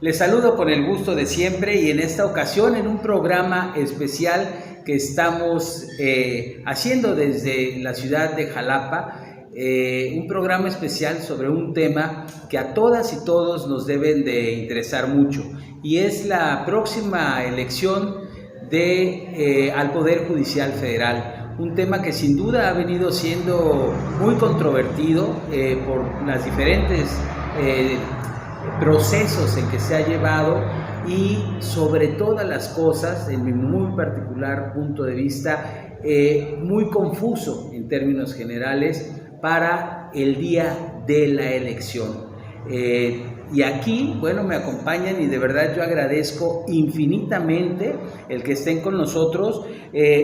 Les saludo con el gusto de siempre y en esta ocasión en un programa especial que estamos haciendo desde la ciudad de Jalapa, un programa especial sobre un tema que a todas y todos nos deben de interesar mucho y es la próxima elección al Poder Judicial Federal. Un tema que sin duda ha venido siendo muy controvertido por las diferentes procesos en que se ha llevado y sobre todas las cosas, en mi muy particular punto de vista, muy confuso en términos generales para el día de la elección. Y aquí, bueno, me acompañan y de verdad yo agradezco infinitamente el que estén con nosotros.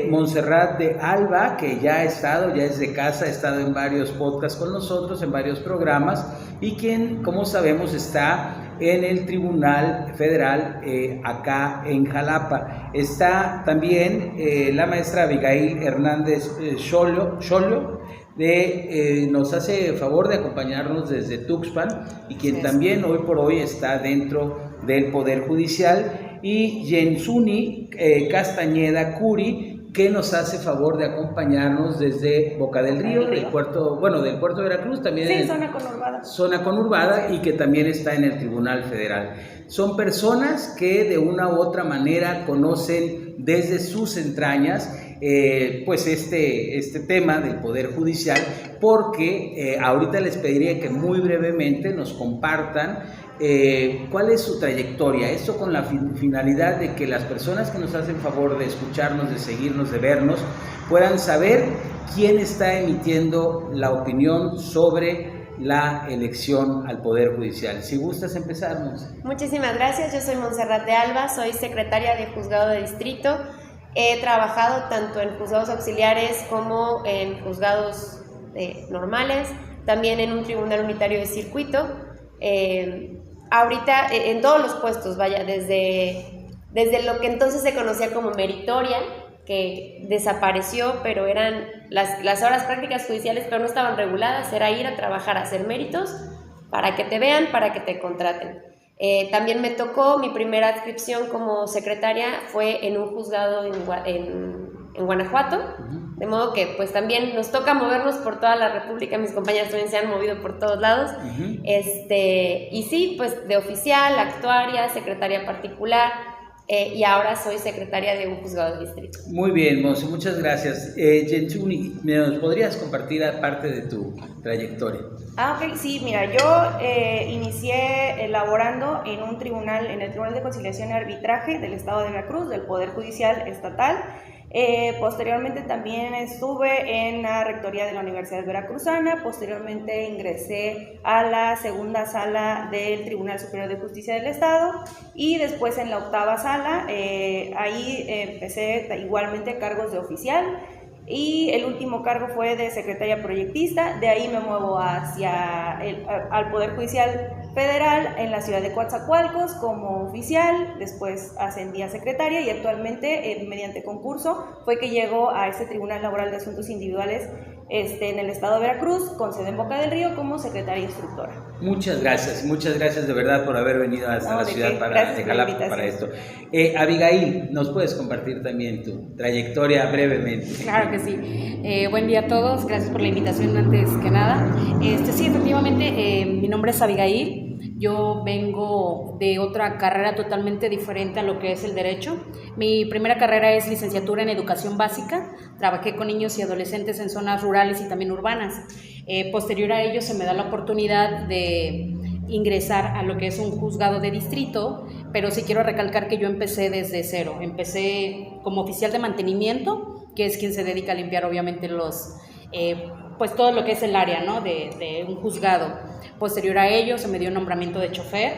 Montserrat de Alba, que ya ha estado, ya es de casa, ha estado en varios podcasts con nosotros, en varios programas, y quien, como sabemos, está en el Tribunal Federal acá en Jalapa. Está también la maestra Abigail Hernández Xollo, nos hace favor de acompañarnos desde Tuxpan y quien también hoy por hoy está dentro del Poder Judicial, y Yensuni Castañeda Curi, que nos hace favor de acompañarnos desde Boca del Río, del puerto de Veracruz, también sí, en zona conurbada y que también está en el Tribunal Federal. Son personas que de una u otra manera conocen desde sus entrañas pues este tema del Poder Judicial, porque ahorita les pediría que muy brevemente nos compartan cuál es su trayectoria, esto con la finalidad de que las personas que nos hacen favor de escucharnos, de seguirnos, de vernos, puedan saber quién está emitiendo la opinión sobre la elección al Poder Judicial. Si gustas empezarnos. Muchísimas gracias, yo soy Montserrat de Alba, soy secretaria de Juzgado de Distrito. He trabajado tanto en juzgados auxiliares como en juzgados normales, también en un tribunal unitario de circuito. Ahorita en todos los puestos, vaya, desde lo que entonces se conocía como meritoria, que desapareció, pero eran las horas prácticas judiciales, pero no estaban reguladas, era ir a trabajar, a hacer méritos para que te vean, para que te contraten. También me tocó, mi primera adscripción como secretaria fue en un juzgado en Guanajuato, de modo que pues también nos toca movernos por toda la República, mis compañeras también se han movido por todos lados, y sí, pues de oficial, actuaria, secretaria particular, y ahora soy secretaria de un juzgado de distrito. Muy bien, Monse, muchas gracias. Yensuni, ¿nos podrías compartir parte de tu trayectoria? Ok, sí, mira, yo inicié elaborando en el Tribunal de Conciliación y Arbitraje del Estado de Veracruz, del Poder Judicial Estatal. Posteriormente también estuve en la Rectoría de la Universidad Veracruzana, posteriormente ingresé a la segunda sala del Tribunal Superior de Justicia del Estado y después en la octava sala, ahí empecé igualmente cargos de oficial y el último cargo fue de secretaria proyectista. De ahí me muevo al Poder Judicial Federal en la ciudad de Coatzacoalcos como oficial, después ascendí a secretaria y actualmente mediante concurso fue que llego a este Tribunal Laboral de Asuntos Individuales en el estado de Veracruz, con sede en Boca del Río, como secretaria instructora. Muchas gracias de verdad por haber venido hasta la ciudad de Jalapa para esto. Abigail, ¿nos puedes compartir también tu trayectoria brevemente? Claro que sí. Buen día a todos, gracias por la invitación antes que nada. Sí, efectivamente, mi nombre es Abigail. Yo vengo de otra carrera totalmente diferente a lo que es el derecho. Mi primera carrera es licenciatura en educación básica. Trabajé con niños y adolescentes en zonas rurales y también urbanas. Posterior a ello se me da la oportunidad de ingresar a lo que es un juzgado de distrito, pero sí quiero recalcar que yo empecé desde cero. Empecé como oficial de mantenimiento, que es quien se dedica a limpiar obviamente pues todo lo que es el área, ¿no?, de un juzgado. Posterior a ello se me dio nombramiento de chofer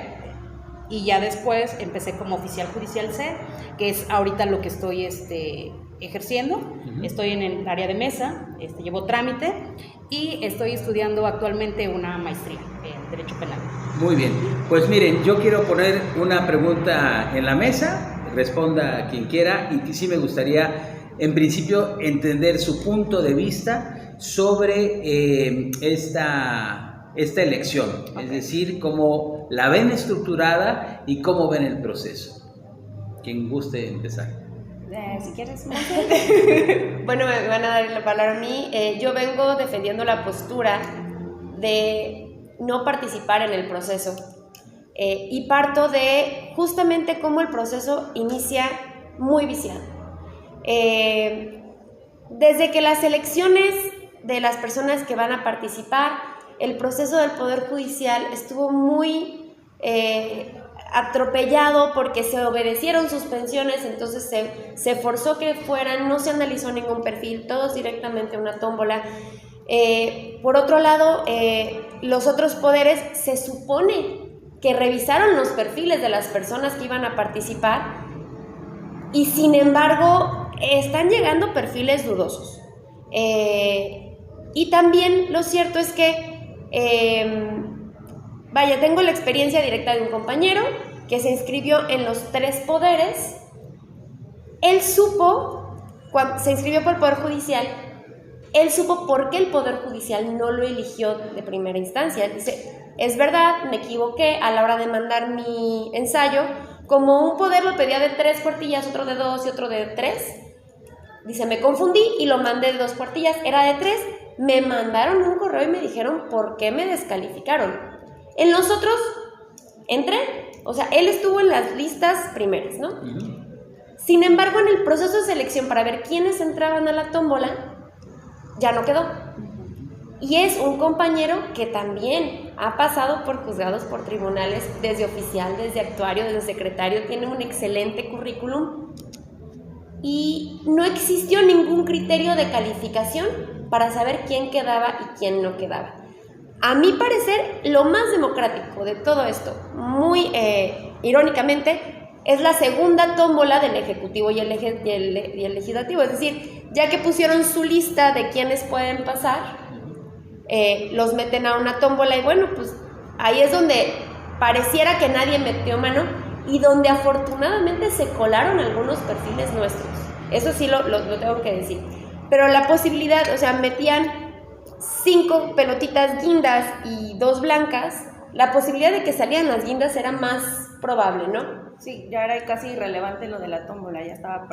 y ya después empecé como oficial judicial C, que es ahorita lo que estoy ejerciendo. Estoy en el área de mesa, llevo trámite y estoy estudiando actualmente una maestría en Derecho Penal. Muy bien, pues miren, yo quiero poner una pregunta en la mesa responda quien quiera, y sí me gustaría, en principio, entender su punto de vista sobre esta elección, es decir, cómo la ven estructurada y cómo ven el proceso. Quien guste empezar. Si quieres. Bueno, me van a dar la palabra a mí. Yo vengo defendiendo la postura de no participar en el proceso. Y parto de justamente cómo el proceso inicia muy viciado. Desde que las elecciones de las personas que van a participar, el proceso del Poder Judicial estuvo muy atropellado porque se obedecieron suspensiones, entonces se forzó que fueran, no se analizó ningún perfil, todos directamente a una tómbola. Por otro lado, los otros poderes se supone que revisaron los perfiles de las personas que iban a participar y sin embargo están llegando perfiles dudosos. Y también lo cierto es que tengo la experiencia directa de un compañero que se inscribió en los 3 poderes. Él supo, cuando se inscribió por el Poder Judicial, él supo por qué el Poder Judicial no lo eligió de primera instancia. Dice, es verdad, me equivoqué a la hora de mandar mi ensayo, como un poder lo pedía de 3 cuartillas, otro de 2 y otro de 3. Dice, me confundí y lo mandé de 2 cuartillas, era de 3. Me mandaron un correo y me dijeron por qué me descalificaron. En los otros, entré. O sea, él estuvo en las listas primeras, ¿no? Sin embargo, en el proceso de selección para ver quiénes entraban a la tómbola, ya no quedó. Y es un compañero que también ha pasado por juzgados, por tribunales, desde oficial, desde actuario, desde secretario, tiene un excelente currículum. Y no existió ningún criterio de calificación para saber quién quedaba y quién no quedaba. A mi parecer, lo más democrático de todo esto, muy irónicamente, es la segunda tómbola del Ejecutivo y el Legislativo. Es decir, ya que pusieron su lista de quiénes pueden pasar, los meten a una tómbola y bueno, pues ahí es donde pareciera que nadie metió mano y donde afortunadamente se colaron algunos perfiles nuestros. Eso sí lo tengo que decir. Pero la posibilidad, o sea, metían 5 pelotitas guindas y 2 blancas, la posibilidad de que salieran las guindas era más probable, ¿no? Sí, ya era casi irrelevante lo de la tómbola, ya estaba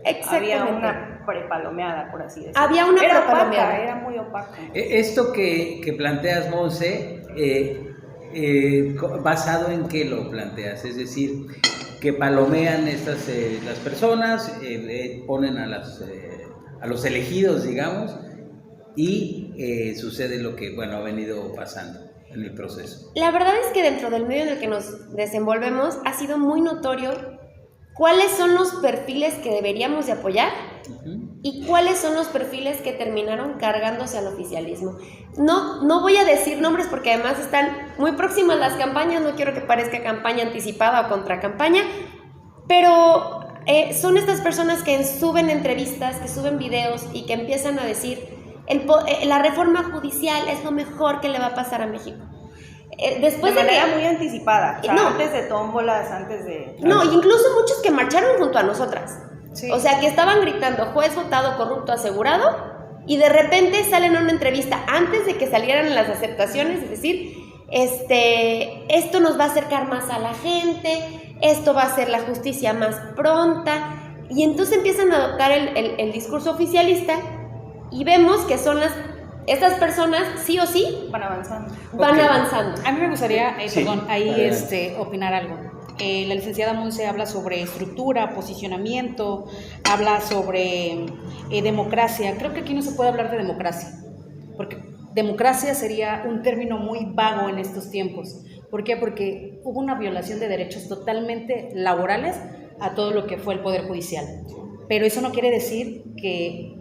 Exactamente. Había una prepalomeada, por así decirlo. Había una prepalomeada. Opaca, era muy opaca. Esto que planteas, Monse, ¿basado en qué lo planteas? Es decir, que palomean las personas, ponen a los elegidos, digamos, y sucede lo que, bueno, ha venido pasando en el proceso. La verdad es que dentro del medio en el que nos desenvolvemos ha sido muy notorio cuáles son los perfiles que deberíamos de apoyar y cuáles son los perfiles que terminaron cargándose al oficialismo. No voy a decir nombres porque además están muy próximas las campañas, no quiero que parezca campaña anticipada o contracampaña, pero son estas personas que suben entrevistas, que suben videos y que empiezan a decir la reforma judicial es lo mejor que le va a pasar a México. Después de manera que, muy anticipada, o sea, no, antes de tómbolas, antes de... No, incluso muchos que marcharon junto a nosotras. Sí. O sea, que estaban gritando juez votado, corrupto, asegurado, y de repente salen a una entrevista antes de que salieran las aceptaciones, es decir, esto nos va a acercar más a la gente, esto va a hacer la justicia más pronta, y entonces empiezan a adoptar el discurso oficialista, y vemos que son estas personas sí o sí van avanzando. Van avanzando. A mí me gustaría, Sí, ahí opinar algo. La licenciada Monse habla sobre estructura, posicionamiento, habla sobre democracia. Creo que aquí no se puede hablar de democracia, porque democracia sería un término muy vago en estos tiempos. ¿Por qué? Porque hubo una violación de derechos totalmente laborales a todo lo que fue el Poder Judicial. Pero eso no quiere decir que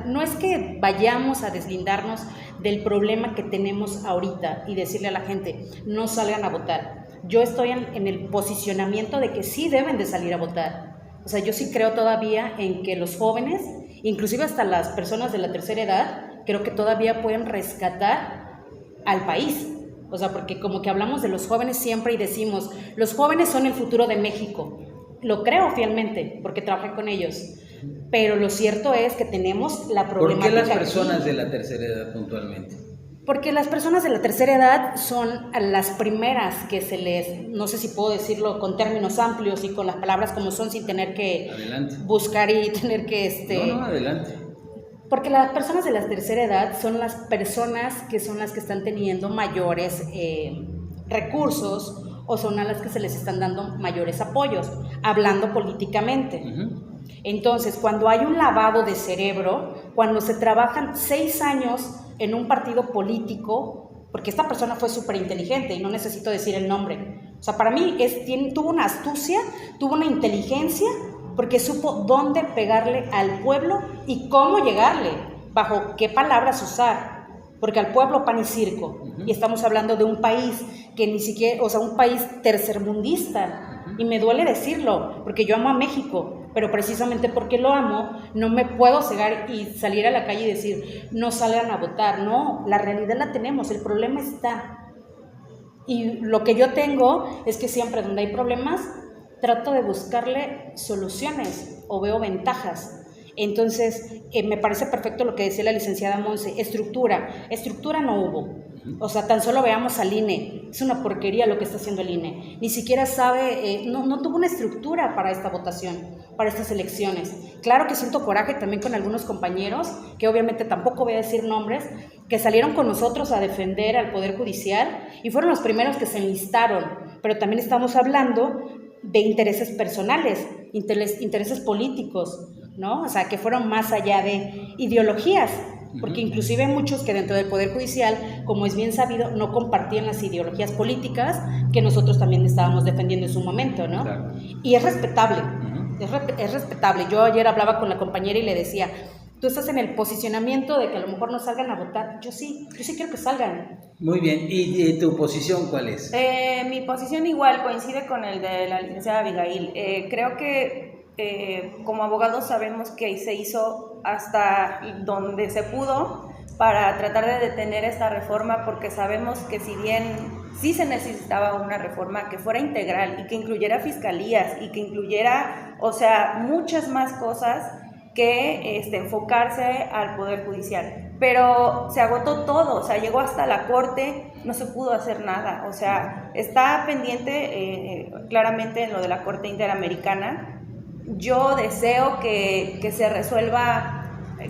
no es que vayamos a deslindarnos del problema que tenemos ahorita y decirle a la gente, no salgan a votar. Yo estoy en el posicionamiento de que sí deben de salir a votar. O sea, yo sí creo todavía en que los jóvenes, inclusive hasta las personas de la tercera edad, creo que todavía pueden rescatar al país. O sea, porque como que hablamos de los jóvenes siempre y decimos, los jóvenes son el futuro de México. lo creo fielmente porque trabajé con ellos, pero lo cierto es que tenemos la problemática. ¿Por qué las personas de la tercera edad puntualmente? Porque las personas de la tercera edad son las primeras que se les, no sé si puedo decirlo con términos amplios y con las palabras como son, sin tener que Adelante. buscar y tener que... No, adelante. Porque las personas de la tercera edad son las personas que son las que están teniendo mayores recursos o son a las que se les están dando mayores apoyos, hablando políticamente. Entonces, cuando hay un lavado de cerebro, cuando se trabajan 6 años en un partido político, porque esta persona fue súper inteligente y no necesito decir el nombre, o sea, para mí tuvo una astucia, tuvo una inteligencia, porque supo dónde pegarle al pueblo y cómo llegarle, bajo qué palabras usar, porque al pueblo pan y circo, y estamos hablando de un país que ni siquiera, o sea, un país tercermundista, y me duele decirlo, porque yo amo a México, pero precisamente porque lo amo, no me puedo cegar y salir a la calle y decir, no salgan a votar. No, la realidad la tenemos, el problema está. Y lo que yo tengo es que siempre donde hay problemas, trato de buscarle soluciones o veo ventajas. Entonces, me parece perfecto lo que decía la licenciada Monse, estructura no hubo. O sea, tan solo veamos al INE, es una porquería lo que está haciendo el INE, ni siquiera sabe, no tuvo una estructura para esta votación, para estas elecciones. Claro que siento coraje también con algunos compañeros, que obviamente tampoco voy a decir nombres, que salieron con nosotros a defender al Poder Judicial y fueron los primeros que se enlistaron, pero también estamos hablando de intereses personales, intereses políticos, ¿no? O sea, que fueron más allá de ideologías, porque inclusive muchos que dentro del Poder Judicial, como es bien sabido, no compartían las ideologías políticas que nosotros también estábamos defendiendo en su momento, ¿no? Claro. Y es respetable, es respetable. Yo ayer hablaba con la compañera y le decía, tú estás en el posicionamiento de que a lo mejor no salgan a votar. Yo sí quiero que salgan. Muy bien, ¿y tu posición cuál es? Mi posición igual coincide con el de la licenciada Abigail. Creo que como abogados sabemos que se hizo hasta donde se pudo para tratar de detener esta reforma, porque sabemos que si bien sí se necesitaba una reforma que fuera integral y que incluyera fiscalías y que incluyera, o sea, muchas más cosas que enfocarse al Poder Judicial, pero se agotó todo, o sea, llegó hasta la Corte, no se pudo hacer nada, o sea, está pendiente claramente en lo de la Corte Interamericana. Yo deseo que se resuelva,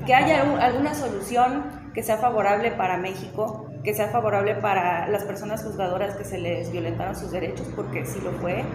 que haya alguna solución que sea favorable para México, que sea favorable para las personas juzgadoras que se les violentaron sus derechos, porque sí lo fue.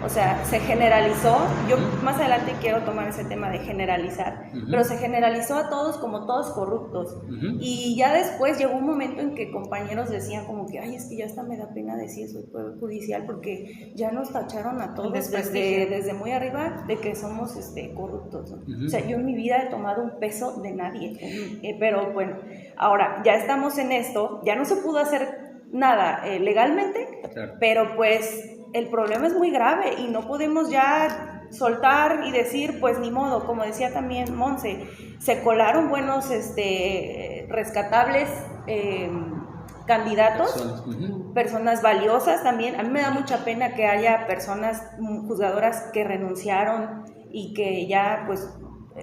O sea, se generalizó, yo más adelante quiero tomar ese tema de generalizar, pero se generalizó a todos como todos corruptos. Y ya después llegó un momento en que compañeros decían como que, ay, es que ya hasta me da pena decir soy Poder Judicial, porque ya nos tacharon a todos desde muy arriba de que somos corruptos, ¿no? O sea, yo en mi vida he tomado un peso de nadie, pero bueno, ahora ya estamos en esto, ya no se pudo hacer nada legalmente, claro, pero pues el problema es muy grave y no podemos ya soltar y decir, pues ni modo, como decía también Monse, se colaron buenos rescatables candidatos, personas valiosas también. A mí me da mucha pena que haya personas juzgadoras que renunciaron y que ya pues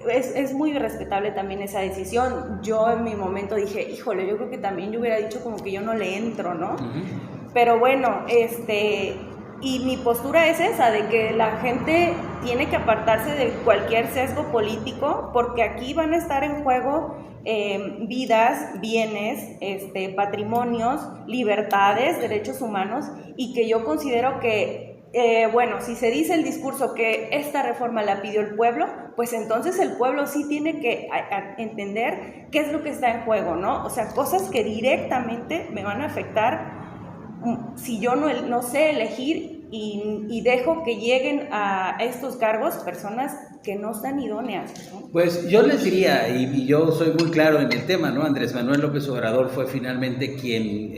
es muy respetable también esa decisión. Yo en mi momento dije, híjole, yo creo que también yo hubiera dicho como que yo no le entro, ¿no? Pero bueno, y mi postura es esa, de que la gente tiene que apartarse de cualquier sesgo político, porque aquí van a estar en juego vidas, bienes, patrimonios, libertades, derechos humanos, y que yo considero que bueno, si se dice el discurso que esta reforma la pidió el pueblo, pues entonces el pueblo sí tiene que entender qué es lo que está en juego, ¿no? O sea, cosas que directamente me van a afectar si yo no sé elegir y dejo que lleguen a estos cargos personas que no están idóneas, ¿no? Pues yo les diría, y yo soy muy claro en el tema, ¿no? Andrés Manuel López Obrador fue finalmente quien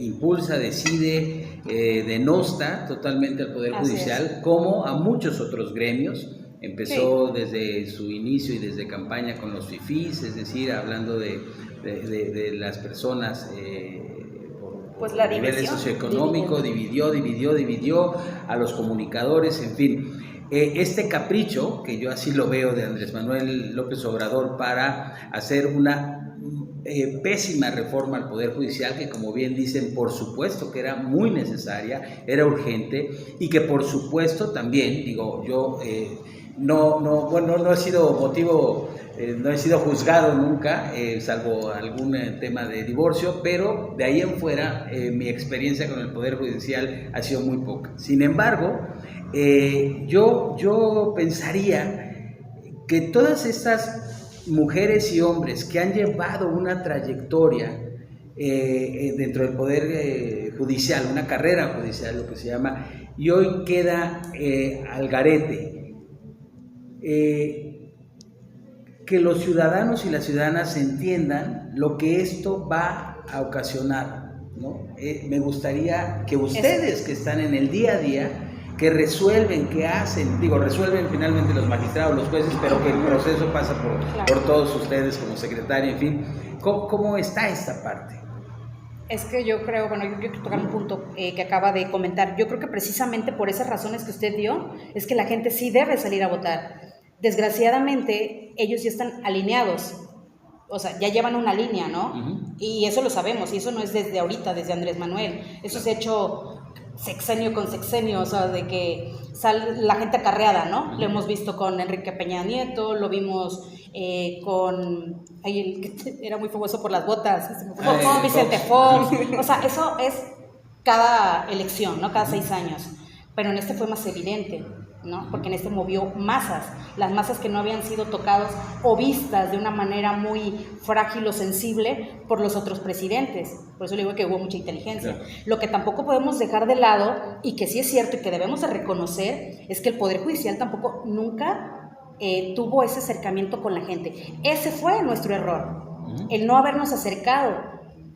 impulsa, decide, denosta totalmente al Poder Judicial, como a muchos otros gremios. Empezó desde su inicio y desde campaña con los fifís, es decir, hablando de las personas pues la nivel socioeconómico, dividió a los comunicadores, en fin. este capricho, que yo así lo veo, de Andrés Manuel López Obrador para hacer una pésima reforma al Poder Judicial, que como bien dicen, por supuesto que era muy necesaria, era urgente, y que por supuesto también, digo, yo no he sido motivo, no he sido juzgado nunca, salvo algún tema de divorcio, pero de ahí en fuera mi experiencia con el Poder Judicial ha sido muy poca. Sin embargo, yo pensaría que todas estas mujeres y hombres que han llevado una trayectoria dentro del Poder Judicial, una carrera judicial, lo que se llama, y hoy queda al garete, que los ciudadanos y las ciudadanas entiendan lo que esto va a ocasionar, ¿no? Me gustaría que ustedes, que están en el día a día, que resuelven, que hacen, resuelven finalmente los magistrados, los jueces, pero que el proceso pasa por todos ustedes como secretaria, en fin, ¿cómo está esta parte? Es que yo creo, bueno, yo quiero tocar un punto que acaba de comentar. Yo creo que precisamente por esas razones que usted dio, es que la gente sí debe salir a votar. Desgraciadamente, ellos ya están alineados, o sea, ya llevan una línea, ¿no? Uh-huh. Y eso lo sabemos, y eso no es desde ahorita, desde Andrés Manuel. Eso se ha hecho sexenio con sexenio, o sea, de que sale la gente acarreada, ¿no? Uh-huh. Lo hemos visto con Enrique Peña Nieto, lo vimos con el que era muy famoso por las botas, con Vicente Fox. O sea, eso es cada elección, ¿no? Cada 6 años. Pero en este fue más evidente, ¿no? Porque en este movió masas, las masas que no habían sido tocadas o vistas de una manera muy frágil o sensible por los otros presidentes. Por eso le digo que hubo mucha inteligencia. Claro. Lo que tampoco podemos dejar de lado, y que sí es cierto y que debemos de reconocer, es que el Poder Judicial tampoco nunca tuvo ese acercamiento con la gente. Ese fue nuestro error, el no habernos acercado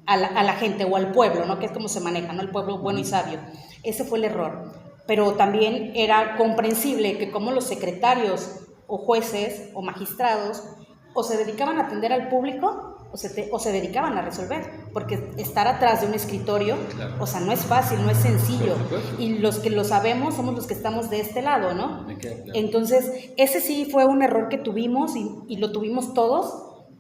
a la gente o al pueblo, ¿no? Que es como se maneja, ¿no? El pueblo bueno y sabio. Ese fue el error. Pero también era comprensible que como los secretarios o jueces o magistrados o se dedicaban a atender al público o se dedicaban a resolver, porque estar atrás de un escritorio, claro, o sea, no es fácil, no es sencillo, y los que lo sabemos somos los que estamos de este lado, ¿no? Claro. Entonces, ese sí fue un error que tuvimos y lo tuvimos todos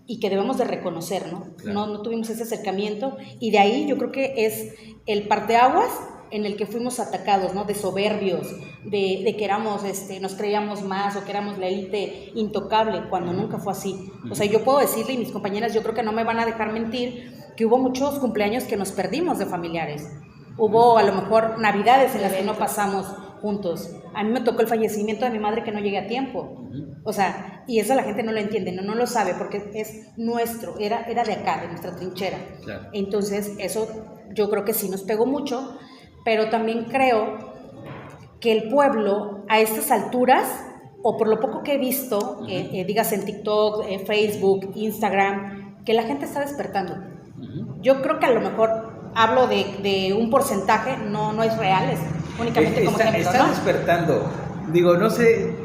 y que debemos de reconocer, ¿no? Claro. No tuvimos ese acercamiento, y de ahí yo creo que es el parteaguas en el que fuimos atacados, ¿no? De soberbios, de que éramos, nos creíamos más o que éramos la élite intocable, cuando nunca fue así. O sea, yo puedo decirle, y mis compañeras yo creo que no me van a dejar mentir, que hubo muchos cumpleaños que nos perdimos de familiares. Hubo a lo mejor navidades en las que no pasamos juntos. A mí me tocó el fallecimiento de mi madre que no llegué a tiempo. O sea, y eso la gente no lo entiende, no lo sabe, porque es nuestro, era de acá, de nuestra trinchera. Claro. Entonces, eso yo creo que sí nos pegó mucho, pero también creo que el pueblo a estas alturas, o por lo poco que he visto, digas en TikTok, Facebook, Instagram, que la gente está despertando. Yo creo que a lo mejor hablo de un porcentaje, no es real, es únicamente como ejemplo, está ¿no? Despertando, digo, no sé,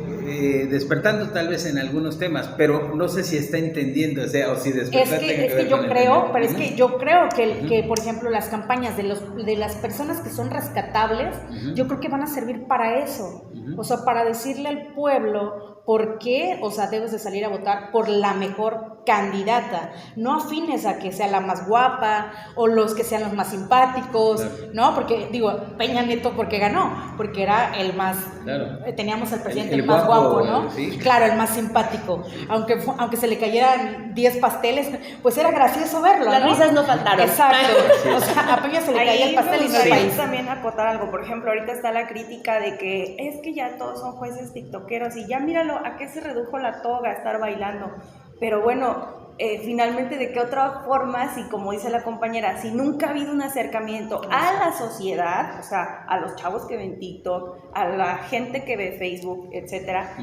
despertando tal vez en algunos temas, pero no sé si está entendiendo, o sea, o si despertar. Es que yo creo, pero es que yo creo que por ejemplo, las campañas de las personas que son rescatables, yo creo que van a servir para eso, o sea, para decirle al pueblo por qué, o sea, debes de salir a votar por la mejor candidata, no afines a que sea la más guapa o los que sean los más simpáticos, claro, ¿no? Porque, digo, Peña Nieto, porque ganó, porque era el más, claro, teníamos al presidente el más guapo, ¿no? Sí. Claro, el más simpático, aunque se le cayeran 10 pasteles, pues era gracioso verlo, las ¿no? risas no faltaron. Exacto, sí. O sea, a Peña se le caía el pastel y no el país. También acotar algo, por ejemplo, ahorita está la crítica de que es que ya todos son jueces tiktokeros y ya míralo, ¿a qué se redujo la toga a estar bailando? Pero bueno, finalmente, ¿de qué otra forma, si como dice la compañera, si nunca ha habido un acercamiento a la sociedad, o sea, a los chavos que ven TikTok, a la gente que ve Facebook, etcétera,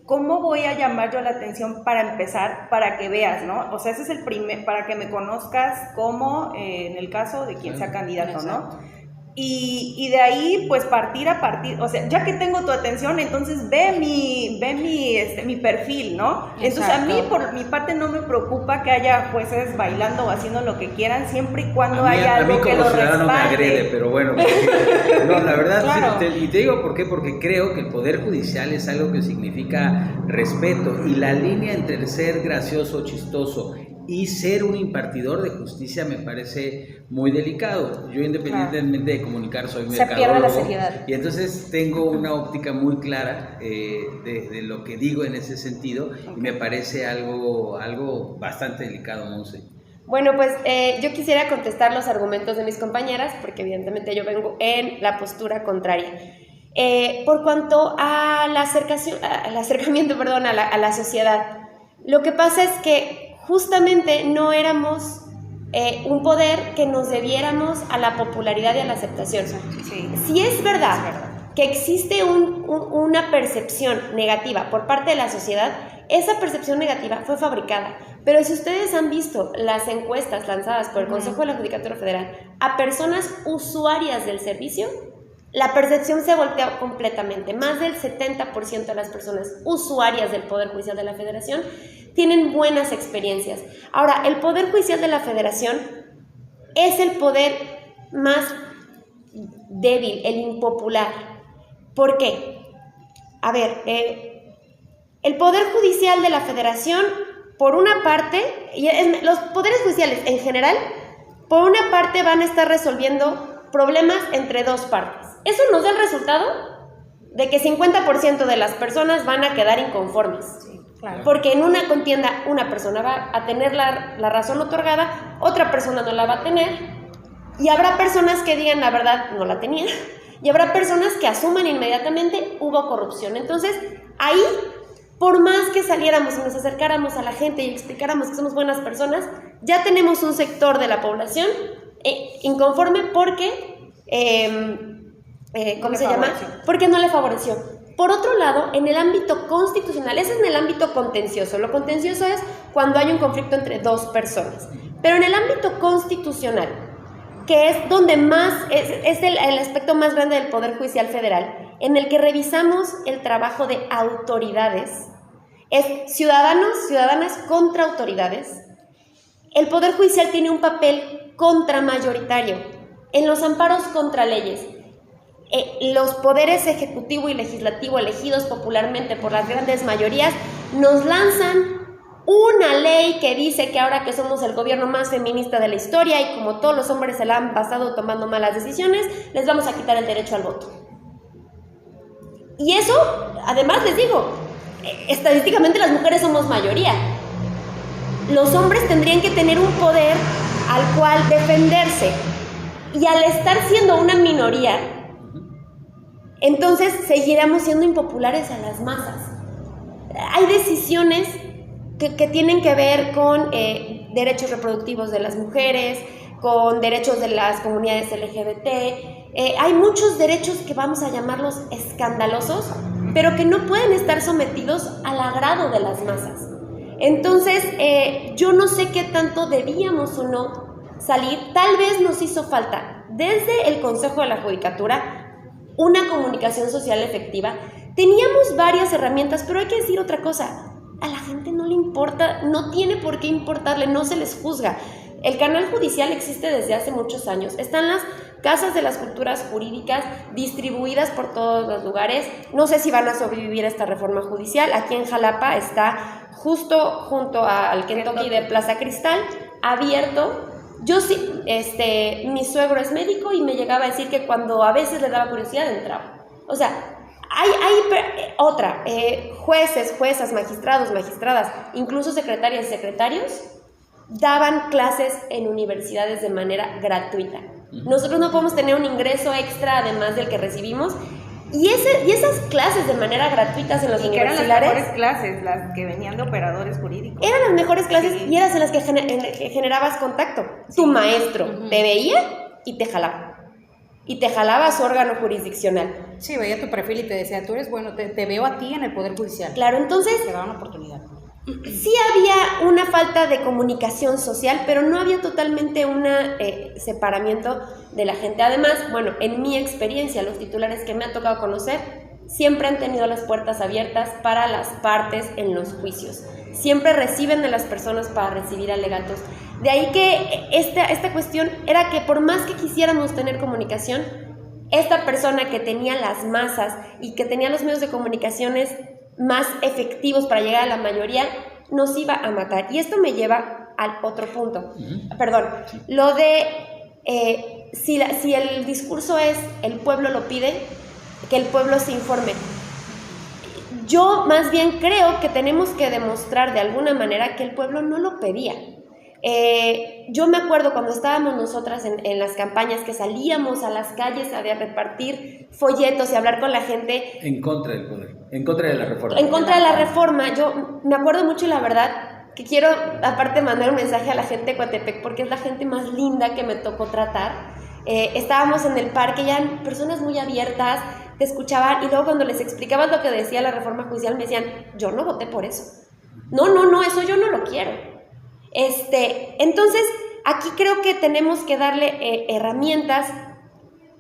¿cómo voy a llamar yo la atención para empezar, para que veas, ¿no? O sea, ese es el primer, para que me conozcas como, en el caso de quien sea candidato, ¿no? Y de ahí, pues, partir, o sea, ya que tengo tu atención, entonces ve mi perfil, ¿no? Entonces, a mí, por mi parte, no me preocupa que haya jueces bailando o haciendo lo que quieran, siempre y cuando haya algo que lo respalde. A mí como ciudadano me agrede, pero bueno, no, la verdad, claro. Y te digo por qué, porque creo que el Poder Judicial es algo que significa respeto, y la línea entre el ser gracioso, chistoso y ser un impartidor de justicia me parece muy delicado. Yo, independientemente de comunicar, soy mercadólogo. Se pierde la seriedad. Y entonces tengo una óptica muy clara de lo que digo en ese sentido, y me parece algo bastante delicado, Monse. Bueno, pues yo quisiera contestar los argumentos de mis compañeras, porque evidentemente yo vengo en la postura contraria. Por cuanto al acercamiento a la sociedad, lo que pasa es que justamente no éramos un poder que nos debiéramos a la popularidad y a la aceptación. Sí. Si es verdad que existe una percepción negativa por parte de la sociedad, esa percepción negativa fue fabricada. Pero si ustedes han visto las encuestas lanzadas por el Consejo de la Judicatura Federal a personas usuarias del servicio, la percepción se volteó completamente. Más del 70% de las personas usuarias del Poder Judicial de la Federación tienen buenas experiencias. Ahora, el Poder Judicial de la Federación es el poder más débil, el impopular. ¿Por qué? A ver, el Poder Judicial de la Federación, por una parte, los poderes judiciales en general, por una parte van a estar resolviendo problemas entre dos partes. Eso nos da el resultado de que 50% de las personas van a quedar inconformes. Claro. Porque en una contienda una persona va a tener la razón otorgada, otra persona no la va a tener, y habrá personas que digan la verdad, no la tenía, y habrá personas que asuman inmediatamente hubo corrupción. Entonces, ahí, por más que saliéramos y nos acercáramos a la gente y explicáramos que somos buenas personas, ya tenemos un sector de la población inconforme porque, ¿cómo se llama? Porque no le favoreció. Por otro lado, en el ámbito constitucional, ese es en el ámbito contencioso. Lo contencioso es cuando hay un conflicto entre dos personas. Pero en el ámbito constitucional, que es donde más, es el aspecto más grande del Poder Judicial Federal, en el que revisamos el trabajo de autoridades, es ciudadanas contra autoridades. El Poder Judicial tiene un papel contramayoritario en los amparos contra leyes. Los poderes ejecutivo y legislativo elegidos popularmente por las grandes mayorías nos lanzan una ley que dice que ahora que somos el gobierno más feminista de la historia y como todos los hombres se la han pasado tomando malas decisiones, les vamos a quitar el derecho al voto. Y eso, además les digo, estadísticamente las mujeres somos mayoría. Los hombres tendrían que tener un poder al cual defenderse, y al estar siendo una minoría, entonces seguiremos siendo impopulares a las masas. Hay decisiones que tienen que ver con derechos reproductivos de las mujeres, con derechos de las comunidades LGBT. Hay muchos derechos que vamos a llamarlos escandalosos, pero que no pueden estar sometidos al agrado de las masas. Entonces, yo no sé qué tanto debíamos o no salir. Tal vez nos hizo falta desde el Consejo de la Judicatura una comunicación social efectiva. Teníamos varias herramientas, pero hay que decir otra cosa: a la gente no le importa, no tiene por qué importarle, no se les juzga. El canal judicial existe desde hace muchos años. Están las casas de las culturas jurídicas distribuidas por todos los lugares. No sé si van a sobrevivir a esta reforma judicial. Aquí en Jalapa está justo junto al Kentucky de Plaza Cristal, abierto. Yo sí, mi suegro es médico y me llegaba a decir que cuando a veces le daba curiosidad entraba. O sea, hay jueces, juezas, magistrados, magistradas, incluso secretarias y secretarios, daban clases en universidades de manera gratuita. Nosotros no podemos tener un ingreso extra además del que recibimos. Y esas clases de manera gratuitas en los universitarios. Y que eran las mejores clases, las que venían de operadores jurídicos. Eran las mejores clases, sí. Y eras en las que generabas contacto. Sí. Tu maestro te veía y te jalaba. Y te jalaba a su órgano jurisdiccional. Sí, veía tu perfil y te decía, tú eres bueno, te veo a ti en el Poder Judicial. Claro, entonces... Te da una oportunidad. sí había una falta de comunicación social, pero no había totalmente un separamiento de la gente. Además, bueno, en mi experiencia, los titulares que me ha tocado conocer siempre han tenido las puertas abiertas para las partes en los juicios. Siempre reciben de las personas para recibir alegatos. De ahí que esta cuestión era que por más que quisiéramos tener comunicación, esta persona que tenía las masas y que tenía los medios de comunicaciones más efectivos para llegar a la mayoría, nos iba a matar. Y esto me lleva al otro punto. Perdón, lo de si el discurso es el pueblo lo pide, que el pueblo se informe. Yo más bien creo que tenemos que demostrar de alguna manera que el pueblo no lo pedía. Yo me acuerdo cuando estábamos nosotras en las campañas que salíamos a las calles a repartir folletos y hablar con la gente en contra del poder, en contra de la reforma. En contra de la reforma. Yo me acuerdo mucho, y la verdad que quiero aparte mandar un mensaje a la gente de Coatepec porque es la gente más linda que me tocó tratar. Estábamos en el parque, ya eran personas muy abiertas, te escuchaban, y luego cuando les explicabas lo que decía la reforma judicial me decían, yo no voté por eso. No, eso yo no lo quiero. Entonces, aquí creo que tenemos que darle herramientas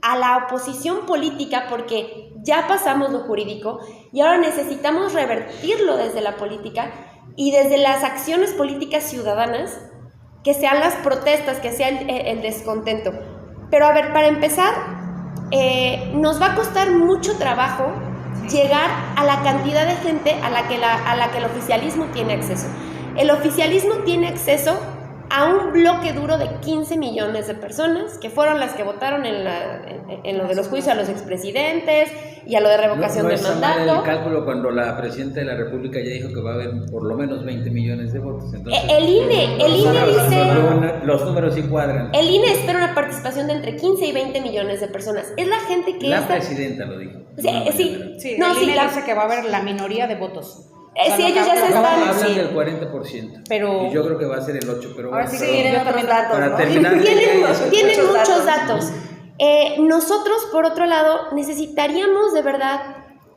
a la oposición política porque ya pasamos lo jurídico y ahora necesitamos revertirlo desde la política y desde las acciones políticas ciudadanas, que sean las protestas, que sea el descontento. Pero a ver, para empezar, nos va a costar mucho trabajo llegar a la cantidad de gente a la que el oficialismo tiene acceso. El oficialismo tiene acceso a un bloque duro de 15 millones de personas, que fueron las que votaron en lo de los juicios a los expresidentes y a lo de revocación de mandato. No está mal el cálculo cuando la Presidenta de la República ya dijo que va a haber por lo menos 20 millones de votos. Entonces, el INE dice... Los números sí cuadran. El INE espera una participación de entre 15 y 20 millones de personas. Es la gente que... La Presidenta lo dijo. Sí, el INE dice que va a haber la minoría de votos. Sí, ellos ya se están... Hablan del 40%, pero... y yo creo que va a ser el 8%, pero... Ahora sí tienen otros datos, para ¿no? terminar... Tienen muchos datos. Nosotros, por otro lado, necesitaríamos de verdad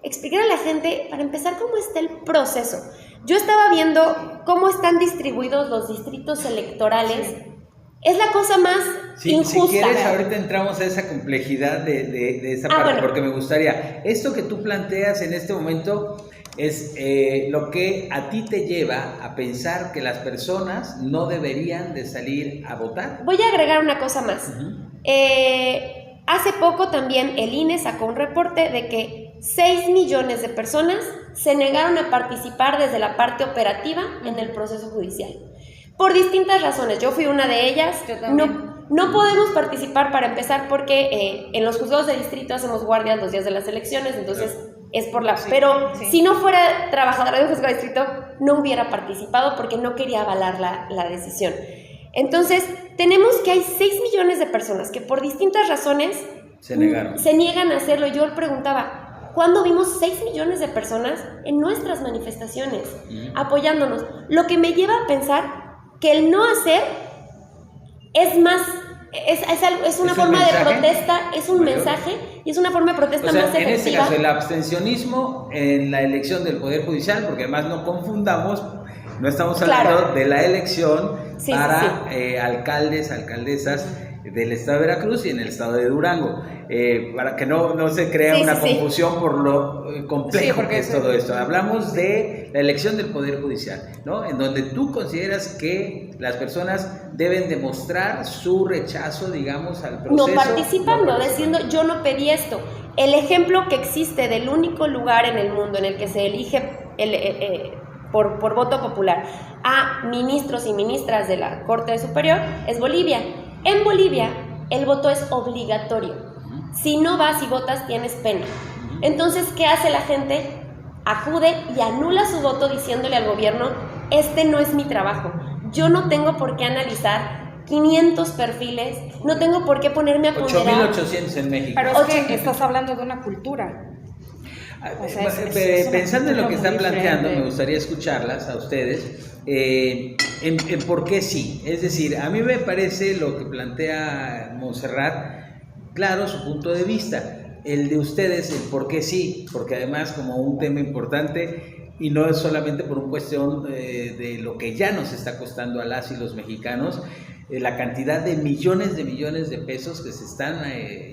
explicar a la gente, para empezar, cómo está el proceso. Yo estaba viendo cómo están distribuidos los distritos electorales. Es la cosa más injusta. Si quieres, ahorita entramos a esa complejidad de esa parte, bueno. Porque me gustaría... Esto que tú planteas en este momento... es lo que a ti te lleva a pensar que las personas no deberían de salir a votar. Voy a agregar una cosa más. Hace poco también el INE sacó un reporte de que 6 millones de personas se negaron a participar desde la parte operativa en el proceso judicial. Por distintas razones. Yo fui una de ellas. No podemos participar, para empezar, porque en los juzgados de distrito hacemos guardias los días de las elecciones, entonces... es por la... Pero si no fuera trabajadora de un juzgado de distrito, no hubiera participado porque no quería avalar la decisión. Entonces, tenemos que hay 6 millones de personas que por distintas razones se niegan a hacerlo. Yo le preguntaba, ¿cuándo vimos 6 millones de personas en nuestras manifestaciones apoyándonos? Lo que me lleva a pensar que el no hacer es más... Es una forma de protesta, es un mensaje y es una forma de protesta más efectiva. En este caso, el abstencionismo en la elección del Poder Judicial, porque además no confundamos, no estamos hablando de la elección para alcaldes, alcaldesas del estado de Veracruz y en el estado de Durango, para que no se crea una confusión por lo complejo que es todo esto. Hablamos de la elección del Poder Judicial, ¿no? En donde tú consideras que las personas deben demostrar su rechazo, digamos, al proceso. No participando, diciendo yo no pedí esto. El ejemplo que existe del único lugar en el mundo en el que se elige por voto popular a ministros y ministras de la Corte Superior es Bolivia. En Bolivia el voto es obligatorio. Si no vas y votas tienes pena. Entonces, ¿qué hace la gente? Acude y anula su voto diciéndole al gobierno, este no es mi trabajo. Yo no tengo por qué analizar 500 perfiles, no tengo por qué ponerme a ponderar. 8.800 en México. Pero es que estás hablando de una cultura. O sea, pensando en lo que están planteando, me gustaría escucharlas a ustedes, en por qué sí. Es decir, a mí me parece lo que plantea Montserrat, claro, su punto de vista. El de ustedes, el por qué sí, porque además, como un tema importante, y no es solamente por una cuestión de lo que ya nos está costando a las y los mexicanos, la cantidad de millones de pesos que se están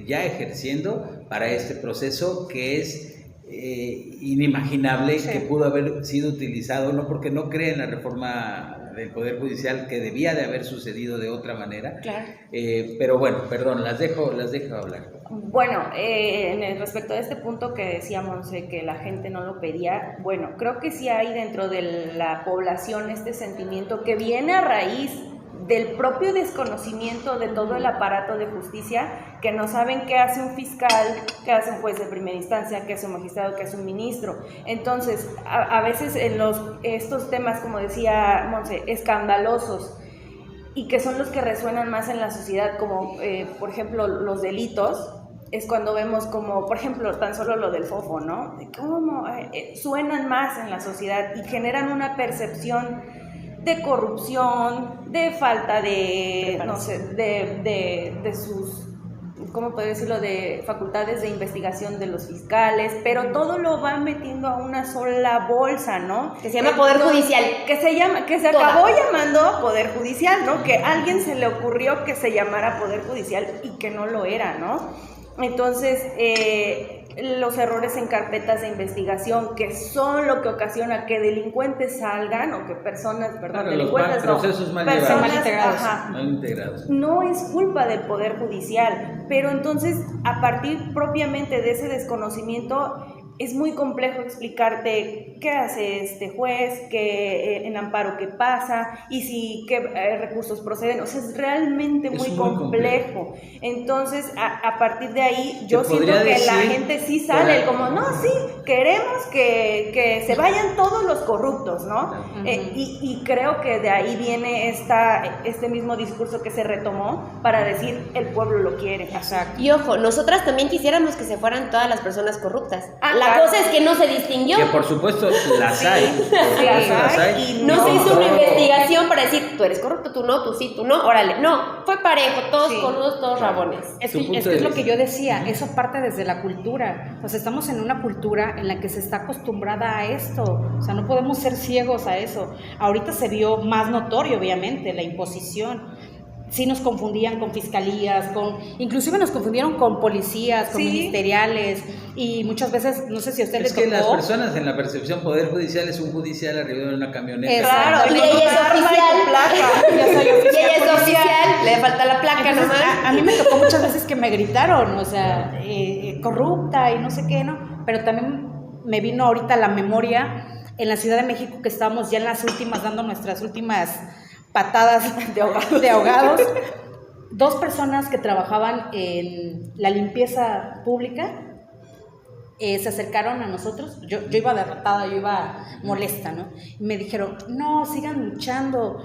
ya ejerciendo para este proceso que es inimaginable, sí, que pudo haber sido utilizado, no porque no cree en la reforma del Poder Judicial, que debía de haber sucedido de otra manera, claro. Pero bueno, perdón, las dejo hablar. Bueno, respecto a este punto que decía Monse, que la gente no lo pedía, bueno, creo que sí hay dentro de la población este sentimiento que viene a raíz del propio desconocimiento de todo el aparato de justicia, que no saben qué hace un fiscal, qué hace un juez de primera instancia, qué hace un magistrado, qué hace un ministro. Entonces, a veces en estos temas, como decía Monse, escandalosos, y que son los que resuenan más en la sociedad, como por ejemplo los delitos, es cuando vemos como, por ejemplo, tan solo lo del fofo, ¿no? De cómo suenan más en la sociedad y generan una percepción de corrupción, de falta de, no sé, de sus, ¿cómo puedo decirlo?, de facultades de investigación de los fiscales, pero todo lo van metiendo a una sola bolsa, ¿no? Que se llama Poder Judicial. Que se acabó llamando Poder Judicial, ¿no? Que a alguien se le ocurrió que se llamara Poder Judicial y que no lo era, ¿no? Entonces, los errores en carpetas de investigación, que son lo que ocasiona que delincuentes salgan, o que personas, perdón, claro, delincuentes los procesos mal integrados. No es culpa del Poder Judicial, pero entonces, a partir propiamente de ese desconocimiento, es muy complejo explicarte qué hace este juez, qué en amparo qué pasa, y qué recursos proceden. O sea, es realmente muy complejo. Entonces, a partir de ahí, yo siento que la gente sí sale como, no, sí, queremos que se vayan todos los corruptos, ¿no? Uh-huh. Y creo que de ahí viene este mismo discurso que se retomó para decir, el pueblo lo quiere. Exacto. Y ojo, nosotras también quisiéramos que se fueran todas las personas corruptas. La cosa es que no se distinguió. Que por supuesto las hay. Las hay. No se hizo una investigación para decir, tú eres corrupto, tú no, tú sí, tú no, órale. No, fue parejo, todos coludos, todos rabones. Es lo que yo decía, eso parte desde la cultura. Pues estamos en una cultura en la que se está acostumbrada a esto. O sea, no podemos ser ciegos a eso. Ahorita se vio más notorio, obviamente, la imposición. Sí nos confundían con fiscalías, inclusive nos confundieron con policías, con ministeriales, y muchas veces, no sé si a usted les tocó. Es que las personas en la percepción Poder Judicial es un judicial arriba de una camioneta. Claro, y ella es oficial. Yo soy oficial. Y ella es oficial, le falta la placa. Entonces, nomás. A mí me tocó muchas veces que me gritaron, o sea, corrupta y no sé qué, ¿no? Pero también me vino ahorita a la memoria en la Ciudad de México, que estábamos ya en las últimas, dando nuestras últimas patadas de ahogados. 2 personas que trabajaban en la limpieza pública se acercaron a nosotros. Yo iba derrotada, yo iba molesta, ¿no? Y me dijeron, no, sigan luchando,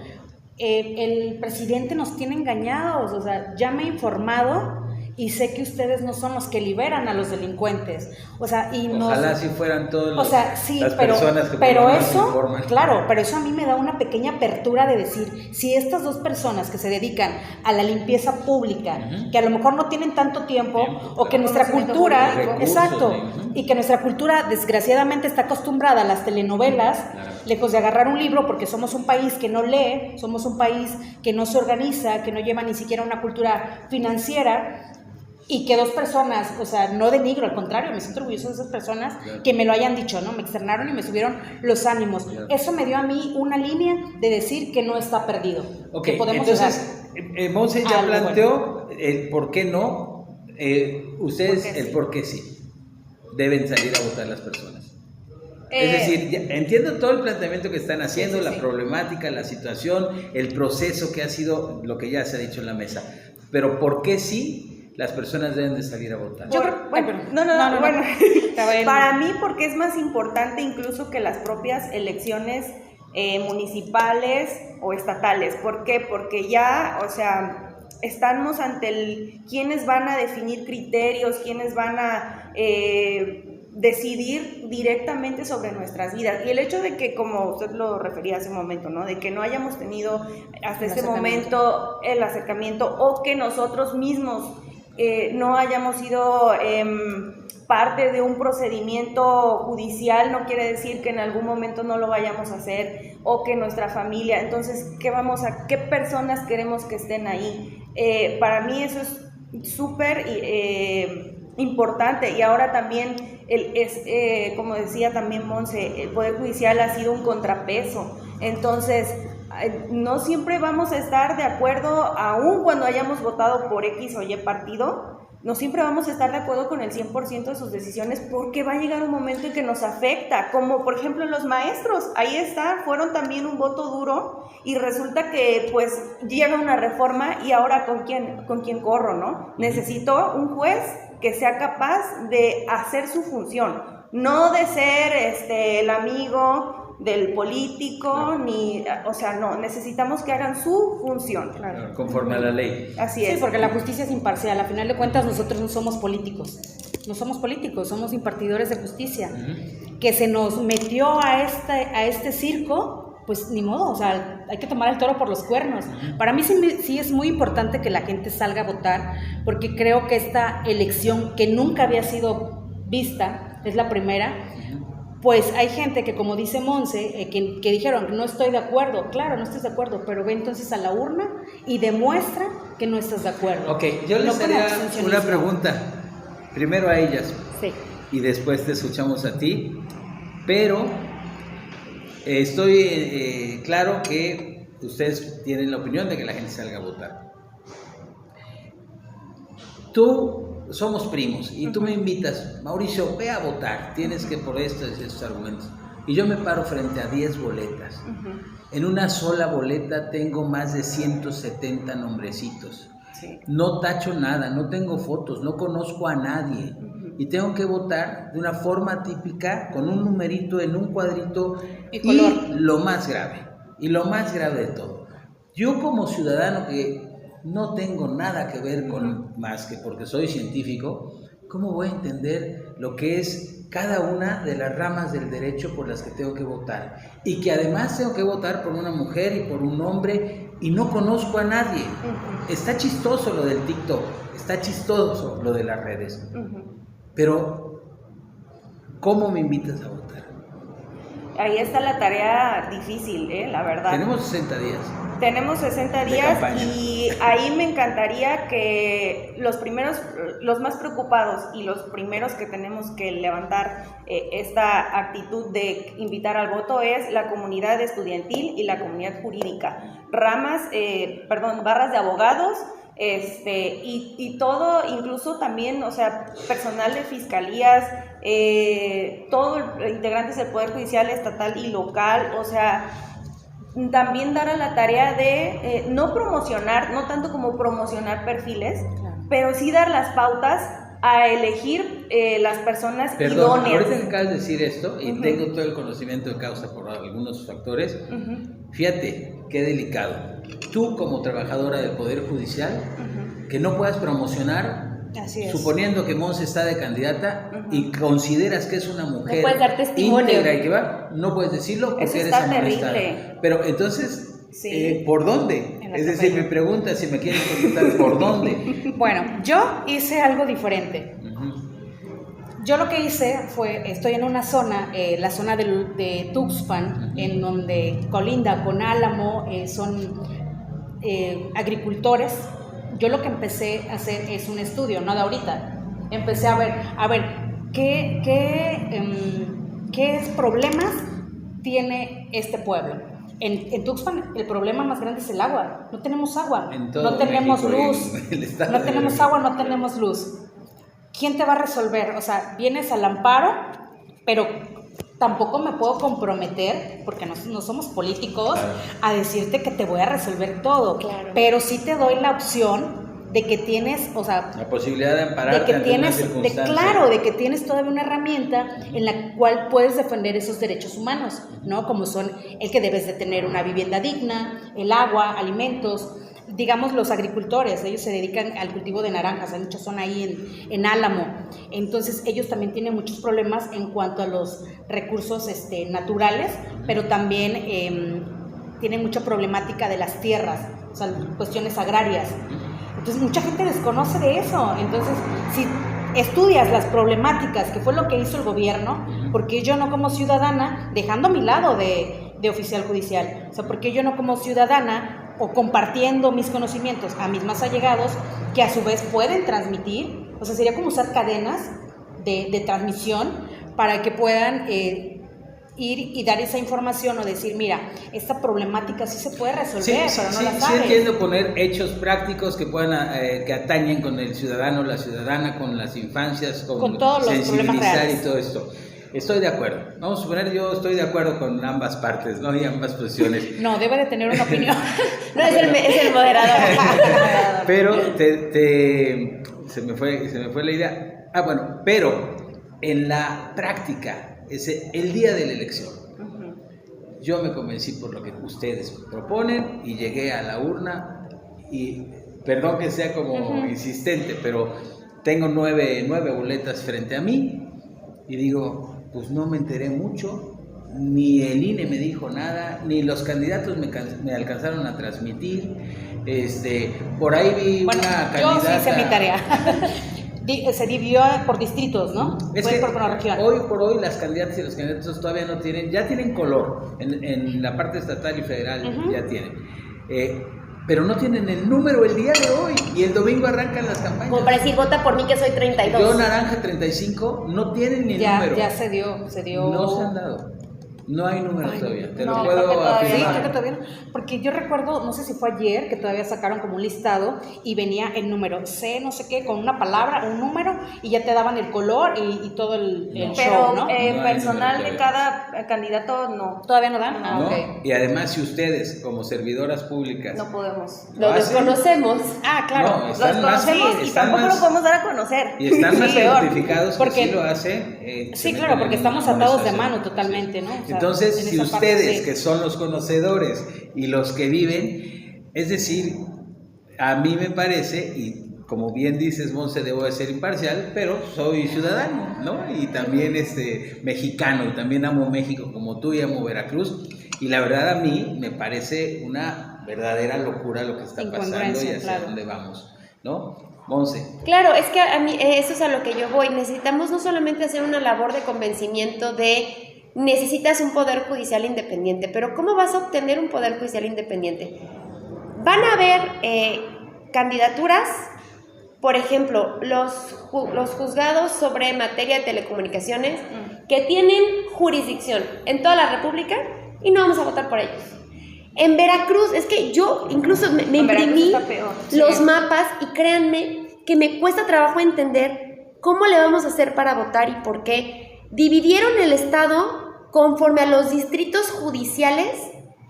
el presidente nos tiene engañados, o sea, ya me he informado y sé que ustedes no son los que liberan a los delincuentes. O sea, y ojalá si fueran todos los, o sea, sí, las pero, personas que pero eso, informan. Claro, pero eso a mí me da una pequeña apertura de decir, si estas 2 personas que se dedican a la limpieza pública, que a lo mejor no tienen tanto tiempo, o que nuestra cultura, exacto, y que nuestra cultura desgraciadamente está acostumbrada a las telenovelas, lejos de agarrar un libro, porque somos un país que no lee, somos un país que no se organiza, que no lleva ni siquiera una cultura financiera, y que 2 personas, o sea, no denigro, al contrario, me siento orgullosa de esas personas que me lo hayan dicho, ¿no? Me externaron y me subieron los ánimos. Eso me dio a mí una línea de decir que no está perdido. Ok, que podemos entonces, Monse ya planteó el por qué no, ustedes el por qué sí. Deben salir a votar las personas. Es decir, entiendo todo el planteamiento que están haciendo, la problemática, la situación, el proceso que ha sido lo que ya se ha dicho en la mesa, pero ¿por qué sí las personas deben de salir a votar? Yo creo, bueno, para mí, porque es más importante incluso que las propias elecciones municipales o estatales. ¿Por qué? Porque ya, o sea, estamos ante quiénes van a definir criterios, quiénes van a decidir directamente sobre nuestras vidas. Y el hecho de que, como usted lo refería hace un momento, ¿no? De que no hayamos tenido hasta este momento el acercamiento, o que nosotros mismos no hayamos sido parte de un procedimiento judicial no quiere decir que en algún momento no lo vayamos a hacer, o que nuestra familia, entonces, ¿qué personas queremos que estén ahí? Para mí eso es súper importante, y ahora también, como decía también Monse, el Poder Judicial ha sido un contrapeso, entonces no siempre vamos a estar de acuerdo, aun cuando hayamos votado por X o Y partido, no siempre vamos a estar de acuerdo con el 100% de sus decisiones, porque va a llegar un momento en que nos afecta, como por ejemplo los maestros, ahí está, fueron también un voto duro, y resulta que pues llega una reforma, y ahora ¿con quién corro, no? Necesito un juez que sea capaz de hacer su función, no de ser el amigo del político, no, necesitamos que hagan su función. Claro. Conforme a la ley. Así es. Sí, porque la justicia es imparcial, a final de cuentas nosotros no somos políticos, somos impartidores de justicia, que se nos metió a este circo, pues ni modo, o sea, hay que tomar el toro por los cuernos. Para mí sí es muy importante que la gente salga a votar, porque creo que esta elección, que nunca había sido vista, es la primera. Pues hay gente que, como dice Monse, que dijeron, no estoy de acuerdo. Claro, no estás de acuerdo, pero ve entonces a la urna y demuestra que no estás de acuerdo. Ok, yo les haría una pregunta, primero a ellas, Sí. y después te escuchamos a ti, pero estoy claro que ustedes tienen la opinión de que la gente salga a votar. Somos primos y tú me invitas, Mauricio, ve a votar, tienes que por estos argumentos. Y yo me paro frente a 10 boletas. En una sola boleta tengo más de 170 nombrecitos. Sí. No tacho nada, no tengo fotos, no conozco a nadie. Y tengo que votar de una forma típica, con un numerito en un cuadrito. Y lo más grave de todo, yo como ciudadano que no tengo nada que ver con más que porque soy científico, ¿cómo voy a entender lo que es cada una de las ramas del derecho por las que tengo que votar? Y que además tengo que votar por una mujer y por un hombre y no conozco a nadie. Está chistoso lo del TikTok, está chistoso lo de las redes, pero ¿cómo me invitas a votar? Ahí está la tarea difícil, la verdad. Tenemos 60 días. Tenemos 60 días y ahí me encantaría que los más preocupados y los primeros que tenemos que levantar esta actitud de invitar al voto es la comunidad estudiantil y la comunidad jurídica. Barras de abogados, y todo, incluso también, o sea, personal de fiscalías, todos integrantes del Poder Judicial estatal y local, o sea, también dar a la tarea de no promocionar, no tanto como promocionar perfiles, pero sí dar las pautas a elegir las personas idóneas. Ahorita que acabas de decir esto, y tengo todo el conocimiento de causa por algunos factores, fíjate qué delicado. Tú como trabajadora del Poder Judicial, que no puedas promocionar, suponiendo que Monse está de candidata y consideras que es una mujer no puedes dar testimonio íntegra y que va, no puedes decirlo porque eso eres está amonestada. terrible. Pero entonces, sí. ¿por dónde? Es decir, me pregunta si me quieren preguntar ¿por dónde? Bueno, yo hice algo diferente. Yo lo que hice fue, estoy en una zona, la zona de Tuxpan, en donde colinda con Álamo, son agricultores. Yo lo que empecé a hacer es un estudio, no de ahorita. Empecé a ver qué problemas tiene este pueblo. En Tuxpan el problema más grande es el agua. No tenemos agua, no tenemos luz. No tenemos agua, no tenemos luz. ¿Quién te va a resolver? O sea, vienes al amparo, pero tampoco me puedo comprometer, porque no somos políticos, a decirte que te voy a resolver todo. Claro. Pero sí te doy la opción de que tienes, o sea, la posibilidad de ampararte de que ante tienes, una circunstancia. de que tienes todavía una herramienta en la cual puedes defender esos derechos humanos, ¿no? Como son el que debes de tener una vivienda digna, el agua, alimentos. Digamos, los agricultores, ellos se dedican al cultivo de naranjas, hay muchas zonas ahí en Álamo, entonces ellos también tienen muchos problemas en cuanto a los recursos naturales, pero también tienen mucha problemática de las tierras, o sea, cuestiones agrarias. Entonces mucha gente desconoce de eso. Entonces, si estudias las problemáticas, que fue lo que hizo el gobierno, porque yo no como ciudadana, dejando a mi lado de oficial judicial, o sea, porque yo no como ciudadana o compartiendo mis conocimientos a mis más allegados, que a su vez pueden transmitir, o sea, sería como usar cadenas de transmisión para que puedan ir y dar esa información o decir, mira, esta problemática sí se puede resolver, pero no la sabes. Sí entiendo poner hechos prácticos que puedan que atañen con el ciudadano, la ciudadana, con las infancias, con todos los problemas reales y todo esto. Estoy de acuerdo. Vamos a suponer, yo estoy de acuerdo con ambas partes, ¿no? Y ambas posiciones. No, debe de tener una opinión. No, es el moderador. Pero se me fue la idea. Bueno, pero en la práctica, el día de la elección, yo me convencí por lo que ustedes proponen y llegué a la urna y, perdón que sea como insistente, pero tengo nueve boletas frente a mí y digo, pues no me enteré mucho, ni el INE me dijo nada, ni los candidatos me alcanzaron a transmitir, por ahí vi una candidata... Yo sí hice mi tarea. Se dividió por distritos, ¿no? Es que hoy por hoy las candidatas y los candidatos todavía no tienen, ya tienen color, en la parte estatal y federal ya tienen, pero no tienen el número el día de hoy, y el domingo arrancan las campañas. Como para decir, vota por mí que soy 32. Yo naranja 35, no tienen ni el número. Ya se dio. No se han dado. No hay número todavía, te no, lo puedo afirmar. Sí, creo que todavía no, porque yo recuerdo, no sé si fue ayer, que todavía sacaron como un listado y venía el número C, no sé qué, con una palabra, un número, y ya te daban el color y todo el show, ¿no? Pero personal de cada candidato no. ¿Todavía no dan? ¿No? Okay. Y además, si ustedes, como servidoras públicas, No podemos. Lo desconocemos. Claro. No, Los conocemos y tampoco lo podemos dar a conocer. Y están más peor, certificados porque, que sí lo hacen. Sí, claro, porque estamos atados de mano totalmente, ¿no? O sea, entonces, si ustedes, sí, que son los conocedores y los que viven, es decir, a mí me parece, y como bien dices, Monse, debo de ser imparcial, pero soy ciudadano, ¿no? Y también mexicano, y también amo México como tú y amo Veracruz, y la verdad a mí me parece una verdadera locura lo que está pasando y hacia dónde vamos, ¿no? Monse. Claro, es que a mí eso es a lo que yo voy. Necesitamos no solamente hacer una labor de convencimiento necesitas un poder judicial independiente, pero ¿cómo vas a obtener un poder judicial independiente? Van a haber candidaturas, por ejemplo, los juzgados sobre materia de telecomunicaciones que tienen jurisdicción en toda la República y no vamos a votar por ellos. En Veracruz, es que yo incluso me imprimí los mapas y créanme que me cuesta trabajo entender cómo le vamos a hacer para votar y por qué. Dividieron el estado conforme a los distritos judiciales.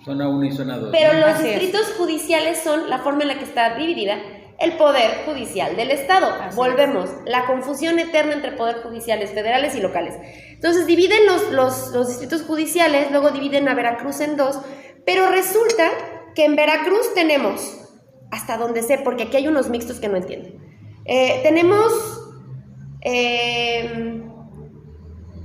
Zona 1 y zona 2. Pero los distritos judiciales son la forma en la que está dividida el poder judicial del estado. Volvemos, la confusión eterna entre poder judiciales federales y locales. Entonces dividen los distritos judiciales, luego dividen a Veracruz en dos, pero resulta que en Veracruz tenemos, hasta donde sé, porque aquí hay unos mixtos que no entiendo,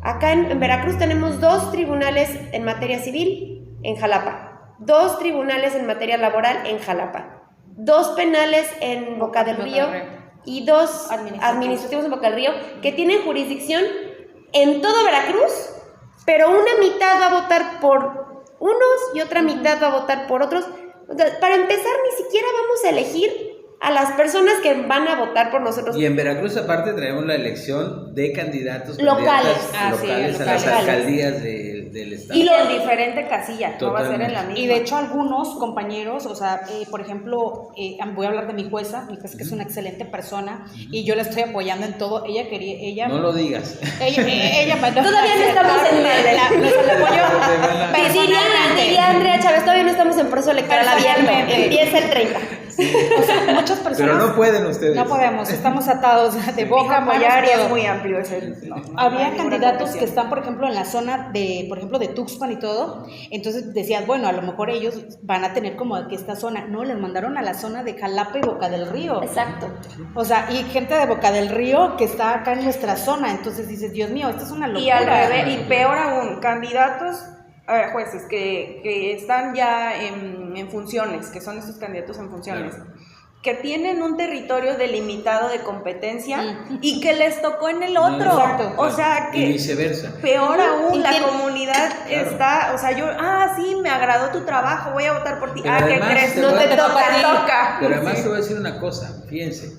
acá en Veracruz tenemos 2 tribunales en materia civil en Jalapa, 2 tribunales en materia laboral en Jalapa, 2 penales en Boca del Río y 2 administrativos en Boca del Río que tienen jurisdicción en todo Veracruz, pero una mitad va a votar por unos y otra mitad va a votar por otros. Para empezar, ni siquiera vamos a elegir a las personas que van a votar por nosotros. Y en Veracruz aparte traemos la elección de candidatos locales a las alcaldías del estado. Y en diferente casilla, no va a ser en la misma. Y de hecho algunos compañeros, o sea, por ejemplo, voy a hablar de mi jueza que es una excelente persona y yo la estoy apoyando en todo. Ella no lo digas. Ella todavía no estamos en diría Andrea Chávez, todavía no estamos en proceso electoral abierto. Empieza el 30. O sea, muchas personas. Pero no pueden ustedes. No podemos, estamos atados de boca, apoyar y es manos, muy amplio había candidatos que están, por ejemplo, en la zona de, por ejemplo, de Tuxpan y todo. Entonces decías, bueno, a lo mejor ellos van a tener como que esta zona. No, les mandaron a la zona de Jalapa y Boca del Río. Exacto. O sea, y gente de Boca del Río que está acá en nuestra zona. Entonces dices, Dios mío, esto es una locura. Y al revés, y peor aún, candidatos jueces que están ya en funciones, que son estos candidatos en funciones. Claro. que tienen un territorio delimitado de competencia y que les tocó en el otro. Exacto. O sea, que y viceversa. peor aún, Y la tiene- comunidad está, o sea, yo, sí, me agradó tu trabajo, voy a votar por ti. Pero ¿Qué además crees? te No voy- te toca. Pero además te voy a decir una cosa, fíjense,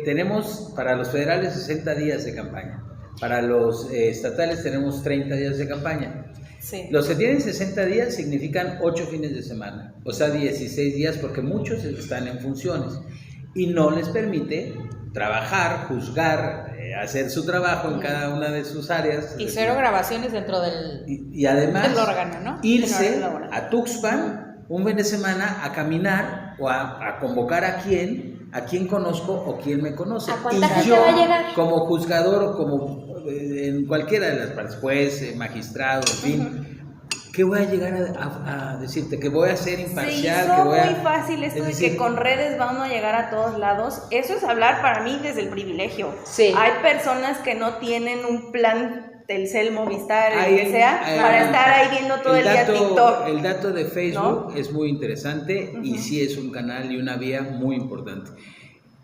tenemos para los federales 60 días de campaña, para los estatales tenemos 30 días de campaña. Sí. Los que tienen 60 días significan 8 fines de semana, o sea 16 días porque muchos están en funciones y no les permite trabajar, juzgar, hacer su trabajo en cada una de sus áreas. Y 0 grabaciones dentro del Y además del órgano, ¿no? irse Del órgano. a Tuxpan un fin de semana a caminar o a convocar a quién conozco o quién me conoce. ¿A cuánta Y gente yo, va a llegar? como juzgador o como en cualquiera de las partes, juez, magistrado, en fin, ¿qué voy a llegar a decirte? ¿Que voy a ser Se imparcial? hizo ¿Que voy a...? muy fácil esto Es de decir, que con redes va uno a llegar a todos lados. Eso es hablar para mí desde el privilegio. Sí. Hay personas que no tienen un plan Telcel, Movistar, el Hay- que sea, hay- para estar ahí viendo todo el día TikTok. El dato de Facebook ¿No? es muy interesante y sí es un canal y una vía muy importante.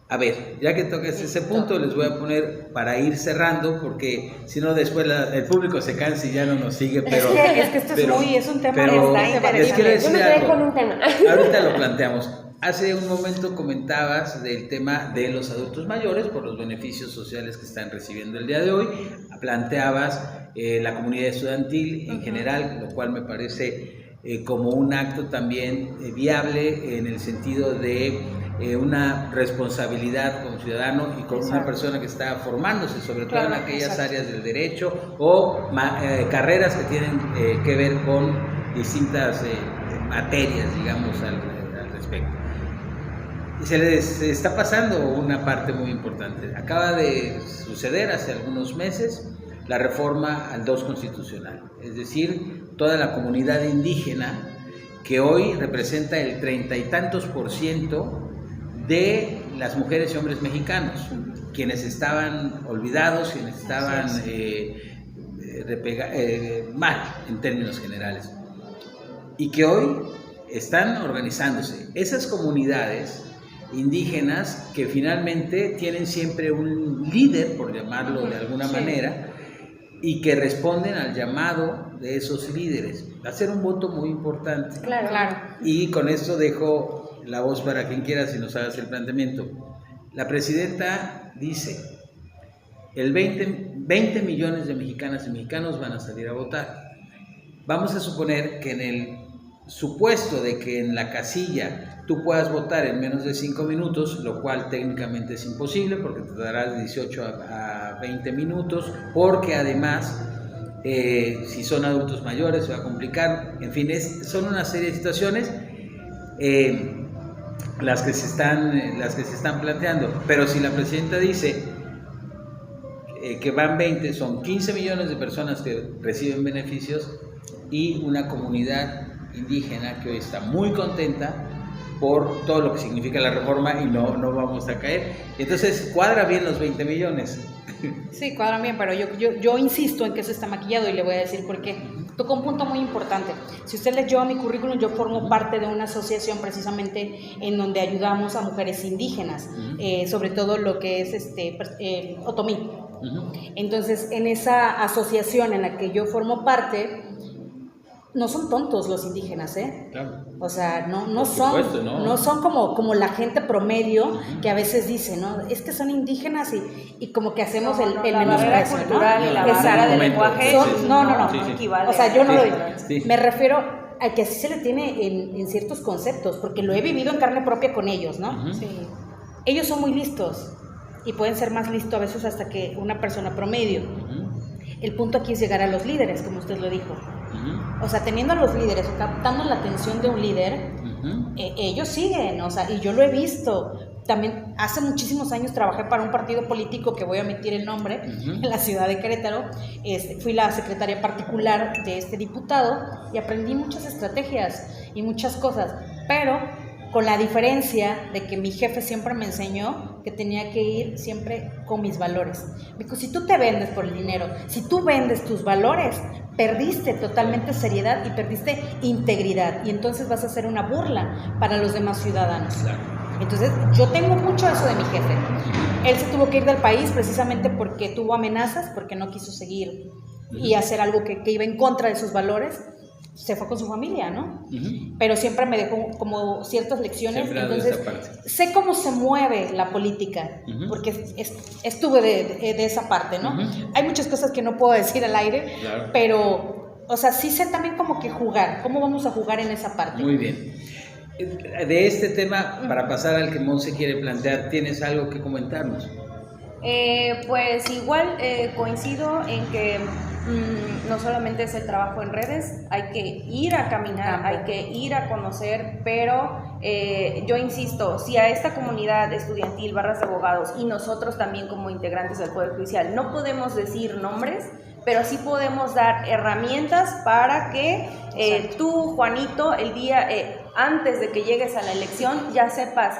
A ver, ya que tocas ese punto, les voy a poner para ir cerrando, porque si no después el público se cansa y ya no nos sigue, pero... Es que esto es un tema pero está les quiero interesante. Yo decir me quedé algo. con un tema. Ahorita lo planteamos. Hace un momento comentabas del tema de los adultos mayores por los beneficios sociales que están recibiendo el día de hoy. Planteabas la comunidad estudiantil en general, lo cual me parece como un acto también viable en el sentido de una responsabilidad como ciudadano y como una persona que está formándose, sobre todo en aquellas áreas del derecho o carreras que tienen que ver con distintas materias, digamos, al respecto. Y se les está pasando una parte muy importante. Acaba de suceder hace algunos meses la reforma al 2 constitucional, es decir, toda la comunidad indígena que hoy representa el 30 y tantos % de las mujeres y hombres mexicanos, quienes estaban olvidados, quienes estaban mal en términos generales, y que hoy están organizándose. Esas comunidades indígenas que finalmente tienen siempre un líder, por llamarlo de alguna manera, y que responden al llamado de esos líderes. Va a ser un voto muy importante. Claro. Y con esto dejo la voz para quien quiera si nos hagas el planteamiento. La presidenta dice, 20 millones de mexicanas y mexicanos van a salir a votar. Vamos a suponer que en el supuesto de que en la casilla tú puedas votar en menos de 5 minutos, lo cual técnicamente es imposible porque te dará de 18 a 20 minutos, porque además si son adultos mayores se va a complicar, en fin, son una serie de situaciones las que se están planteando. Pero si la presidenta dice que van 20, son 15 millones de personas que reciben beneficios y una comunidad indígena que hoy está muy contenta por todo lo que significa la reforma y no vamos a caer. Entonces cuadra bien los 20 millones. Sí, cuadra bien, pero yo insisto en que eso está maquillado y le voy a decir por qué. Tocó un punto muy importante. Si usted leyó mi currículum, yo formo parte de una asociación precisamente en donde ayudamos a mujeres indígenas, sobre todo lo que es otomí. Entonces, en esa asociación en la que yo formo parte, no son tontos los indígenas, ¿eh? Claro. O sea, no Por son, supuesto, ¿no? no son como la gente promedio que a veces dice, ¿no? Es que son indígenas y como que hacemos el la barrera menosprecio, ¿no? cultural y la Exacto. barrera del lenguaje Son- no. Sí, sí. equivale. O sea, yo no Sí, lo digo. sí. Me refiero a que así se le tiene en ciertos conceptos, porque lo he vivido en carne propia con ellos, ¿no? Sí. Ellos son muy listos y pueden ser más listos a veces hasta que una persona promedio. El punto aquí es llegar a los líderes, como usted lo dijo. O sea, teniendo a los líderes, captando la atención de un líder, ellos siguen, o sea, y yo lo he visto. También hace muchísimos años trabajé para un partido político que voy a omitir el nombre, en la ciudad de Querétaro. Fui la secretaria particular de este diputado y aprendí muchas estrategias y muchas cosas, pero con la diferencia de que mi jefe siempre me enseñó que tenía que ir siempre con mis valores. Me dijo, si tú te vendes por el dinero, si tú vendes tus valores, perdiste totalmente seriedad y perdiste integridad, y entonces vas a ser una burla para los demás ciudadanos. Claro. Entonces, yo tengo mucho eso de mi jefe. Él se tuvo que ir del país precisamente porque tuvo amenazas, porque no quiso seguir y hacer algo que iba en contra de sus valores. Se fue con su familia, ¿no? Pero siempre me dejó como ciertas lecciones. Entonces, sé cómo se mueve la política, porque estuve de esa parte, ¿no? Hay muchas cosas que no puedo decir al aire, claro. Pero, o sea, sí sé también como que jugar, cómo vamos a jugar en esa parte. Muy bien. De este tema, para pasar al que Monse quiere plantear, ¿tienes algo que comentarnos? Pues igual coincido en que no solamente es el trabajo en redes, hay que ir a caminar, hay que ir a conocer, pero yo insisto, si a esta comunidad estudiantil, barras de abogados y nosotros también como integrantes del Poder Judicial no podemos decir nombres, pero sí podemos dar herramientas para que tú, Juanito, el día antes de que llegues a la elección ya sepas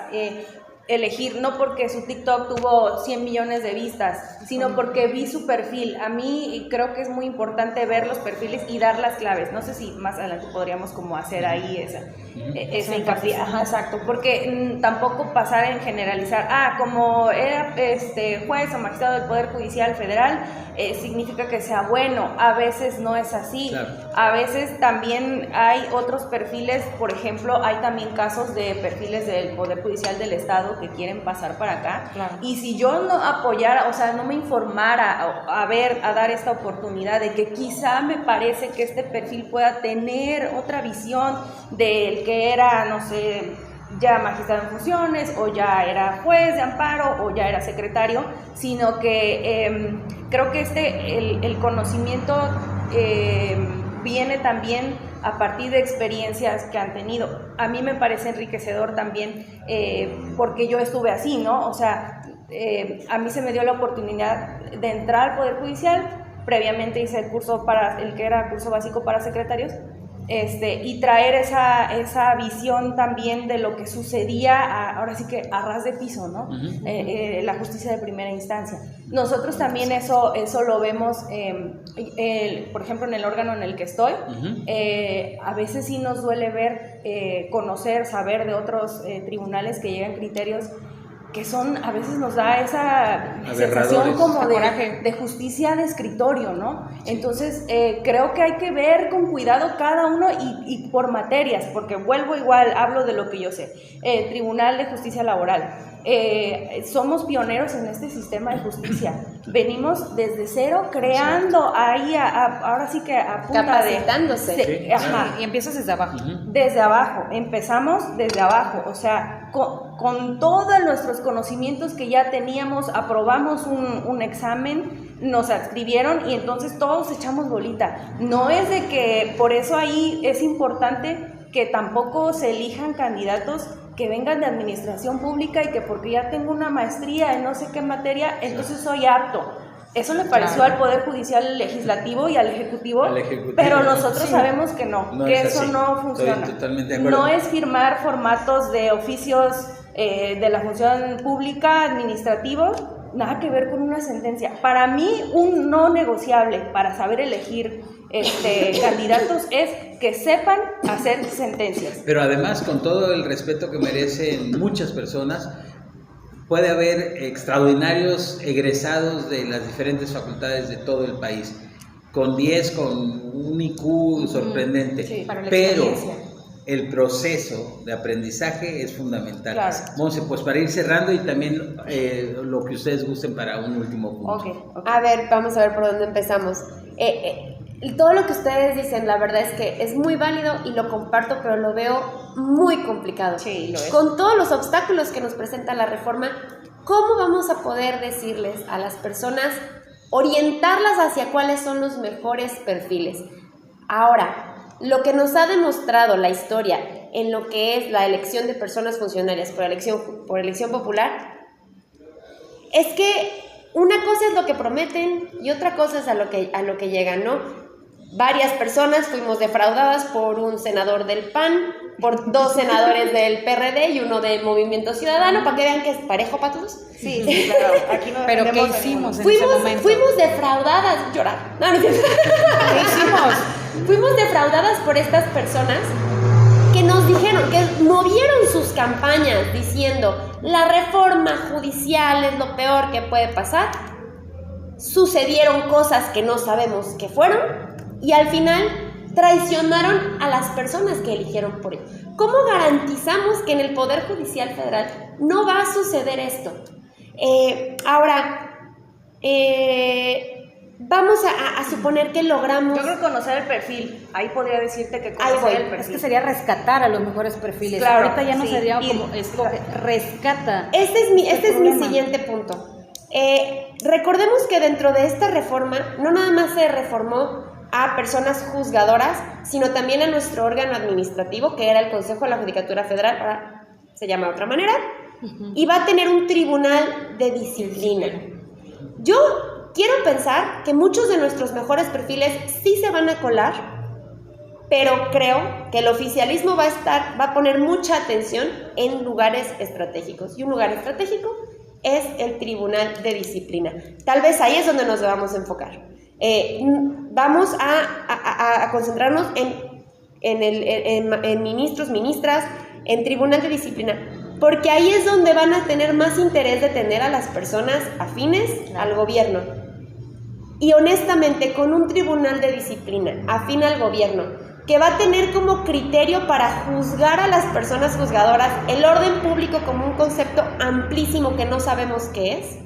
elegir, no porque su TikTok tuvo 100 millones de vistas, sino porque vi su perfil. A mí creo que es muy importante ver los perfiles y dar las claves. No sé si más adelante podríamos como hacer ahí ese hincapié. Ajá, exacto, porque tampoco pasar en generalizar, como era juez o magistrado del Poder Judicial Federal, significa que sea bueno. A veces no es así. Claro. A veces también hay otros perfiles, por ejemplo, hay también casos de perfiles del Poder Judicial del Estado que quieren pasar para acá, claro. Y si yo no apoyara, o sea, no me informara a dar esta oportunidad de que quizá me parece que este perfil pueda tener otra visión del que era, no sé, ya magistrado en funciones, o ya era juez de amparo, o ya era secretario, sino que creo que el conocimiento viene también a partir de experiencias que han tenido. A mí me parece enriquecedor también porque yo estuve así, ¿no? O sea, a mí se me dio la oportunidad de entrar al Poder Judicial. Previamente hice el curso el que era curso básico para secretarios, y traer esa visión también de lo que sucedía ahora sí que a ras de piso, ¿no? La justicia de primera instancia. Nosotros también eso lo vemos, por ejemplo, en el órgano en el que estoy. A veces sí nos duele ver, conocer, saber de otros tribunales que llegan criterios que a veces nos da esa sensación como de justicia de escritorio, ¿no? Entonces, creo que hay que ver con cuidado cada uno y por materias, porque vuelvo igual, hablo de lo que yo sé. Tribunal de Justicia Laboral. Somos pioneros en este sistema de justicia. Venimos desde cero creando ahí, ahora sí que a punta capacitándose. Sí, ajá. Y empiezas desde abajo. Desde abajo, empezamos desde abajo, o sea, con todos nuestros conocimientos que ya teníamos, aprobamos un examen, nos adscribieron y entonces todos echamos bolita. No es de que, por eso ahí es importante que tampoco se elijan candidatos que vengan de administración pública y que porque ya tengo una maestría en no sé qué materia, entonces soy apto. Eso le pareció al Poder Judicial Legislativo y al Ejecutivo, pero nosotros sabemos que no que eso no funciona. Estoy totalmente de acuerdo. No es firmar formatos de oficios de la función pública, administrativos, nada que ver con una sentencia. Para mí, un no negociable para saber elegir candidatos es que sepan hacer sentencias. Pero además, con todo el respeto que merecen muchas personas, puede haber extraordinarios egresados de las diferentes facultades de todo el país, con 10, con un IQ sorprendente, sí, pero el proceso de aprendizaje es fundamental. Claro. Monse, pues para ir cerrando y también lo que ustedes gusten para un último punto. Okay. A ver, vamos a ver por dónde empezamos. Todo lo que ustedes dicen, la verdad es que es muy válido y lo comparto, pero lo veo muy complicado. Sí, lo es. Con todos los obstáculos que nos presenta la reforma, ¿cómo vamos a poder decirles a las personas, orientarlas hacia cuáles son los mejores perfiles? Ahora, lo que nos ha demostrado la historia en lo que es la elección de personas funcionarias por elección popular, es que una cosa es lo que prometen y otra cosa es a lo que llegan, ¿no? Varias personas fuimos defraudadas por un senador del PAN, por 2 senadores del PRD y uno del Movimiento Ciudadano, para que vean que es parejo para todos. Sí, claro. Aquí no. Pero ¿qué hicimos en ese momento? Fuimos defraudadas, llorar. No, ¿Qué hicimos? Fuimos defraudadas por estas personas que nos dijeron, que movieron sus campañas diciendo la reforma judicial es lo peor que puede pasar, sucedieron cosas que no sabemos qué fueron y al final traicionaron a las personas que eligieron por ello. ¿Cómo garantizamos que en el Poder Judicial Federal no va a suceder esto? Vamos a suponer que logramos... Yo creo que conocer el perfil, ahí podría decirte que conocer el perfil. Es que sería rescatar a los mejores perfiles. Claro, ahorita ya no sí. sería como rescata. Este es mi siguiente punto. Recordemos que dentro de esta reforma no nada más se reformó a personas juzgadoras, sino también a nuestro órgano administrativo, que era el Consejo de la Judicatura Federal, ahora se llama de otra manera, y va a tener un tribunal de disciplina. Yo quiero pensar que muchos de nuestros mejores perfiles sí se van a colar, pero creo que el oficialismo va a poner mucha atención en lugares estratégicos, y un lugar estratégico es el Tribunal de Disciplina. Tal vez ahí es donde nos vamos a enfocar. Vamos a concentrarnos en ministros, ministras, en Tribunal de Disciplina, porque ahí es donde van a tener más interés de tener a las personas afines al gobierno. Y honestamente, con un Tribunal de Disciplina afín al gobierno, que va a tener como criterio para juzgar a las personas juzgadoras el orden público como un concepto amplísimo que no sabemos qué es,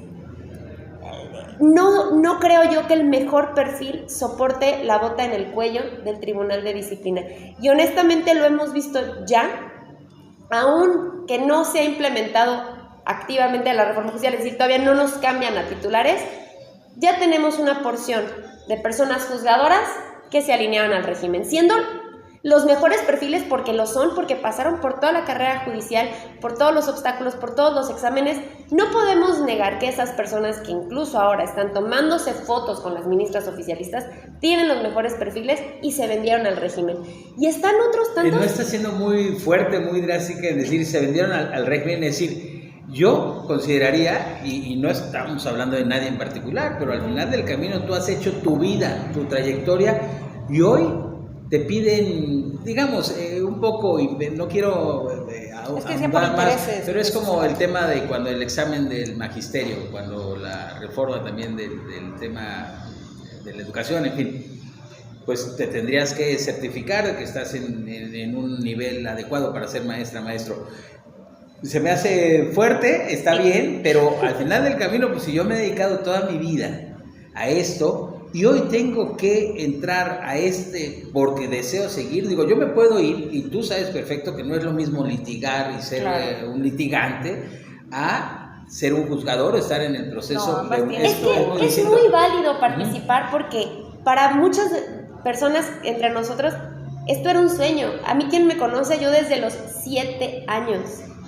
no creo yo que el mejor perfil soporte la bota en el cuello del Tribunal de Disciplina. Y honestamente lo hemos visto ya, aún que no se ha implementado activamente la reforma judicial, es decir, todavía no nos cambian a titulares, ya tenemos una porción de personas juzgadoras que se alinearon al régimen, siendo los mejores perfiles porque lo son, porque pasaron por toda la carrera judicial, por todos los obstáculos, por todos los exámenes. No podemos negar que esas personas que incluso ahora están tomándose fotos con las ministras oficialistas tienen los mejores perfiles y se vendieron al régimen. Y están otros tantos... No está siendo muy fuerte, muy drástica en decir se vendieron al régimen, es decir, yo consideraría, y no estamos hablando de nadie en particular, pero al final del camino tú has hecho tu vida, tu trayectoria, y hoy te piden, digamos, un poco, y no quiero es que siempre más, pero es como el tema de cuando el examen del magisterio, cuando la reforma también del tema de la educación, en fin, pues te tendrías que certificar de que estás en un nivel adecuado para ser maestra, maestro. Se me hace fuerte, está bien, pero al final del camino, pues si yo me he dedicado toda mi vida a esto, y hoy tengo que entrar a porque deseo seguir, digo, yo me puedo ir, y tú sabes perfecto que no es lo mismo litigar y ser un litigante a ser un juzgador o estar en el proceso. No, es muy válido participar porque para muchas personas entre nosotros esto era un sueño. A mí, quien me conoce, yo desde los 7 años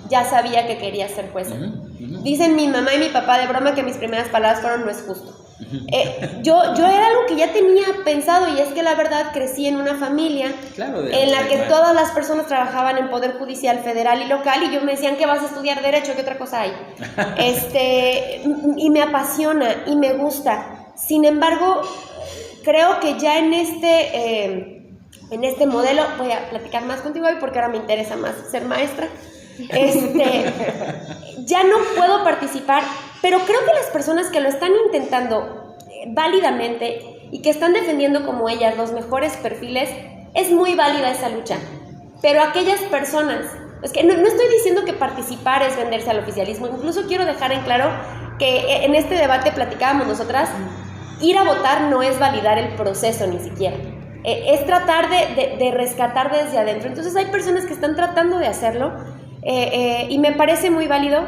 ya sabía que quería ser jueza. Dicen mi mamá y mi papá de broma que mis primeras palabras fueron "no es justo". Yo era algo que ya tenía pensado, y es que la verdad crecí en una familia en la que todas las personas trabajaban en Poder Judicial Federal y local, y yo me decían que vas a estudiar Derecho, ¿qué otra cosa hay? Y me apasiona y me gusta. Sin embargo, creo que ya en este modelo, voy a platicar más contigo hoy porque ahora me interesa más ser maestra. Ya no puedo participar, pero creo que las personas que lo están intentando válidamente y que están defendiendo como ellas los mejores perfiles, es muy válida esa lucha. Pero aquellas personas, es que no estoy diciendo que participar es venderse al oficialismo, incluso quiero dejar en claro que en este debate platicábamos nosotras, ir a votar no es validar el proceso ni siquiera. Es tratar de rescatar desde adentro. Entonces hay personas que están tratando de hacerlo, y me parece muy válido,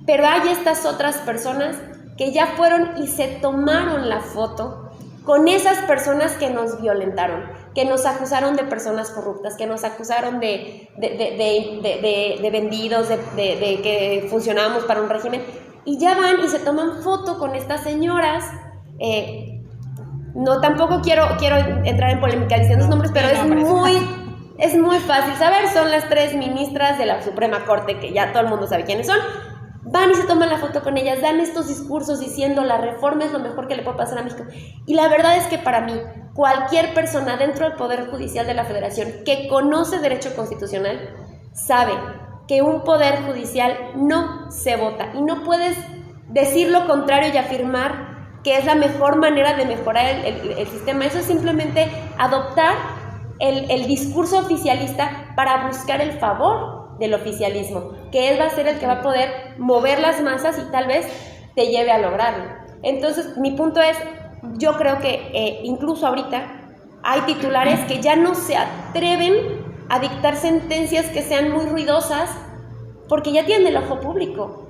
pero hay estas otras personas que ya fueron y se tomaron la foto con esas personas que nos violentaron, que nos acusaron de personas corruptas, que nos acusaron de vendidos, de que funcionábamos para un régimen, y ya van y se toman foto con estas señoras. No, tampoco quiero entrar en polémica diciendo los nombres, pero es muy fácil saber. Son las 3 ministras de la Suprema Corte, que ya todo el mundo sabe quiénes son. Van y se toman la foto con ellas, dan estos discursos diciendo la reforma es lo mejor que le puede pasar a México. Y la verdad es que para mí, cualquier persona dentro del Poder Judicial de la Federación que conoce derecho constitucional sabe que un Poder Judicial no se vota y no puedes decir lo contrario y afirmar que es la mejor manera de mejorar el sistema. Eso es simplemente adoptar el discurso oficialista para buscar el favor del oficialismo, que él va a ser el que va a poder mover las masas y tal vez te lleve a lograrlo. Entonces, mi punto es, yo creo que incluso ahorita hay titulares que ya no se atreven a dictar sentencias que sean muy ruidosas porque ya tienen el ojo público.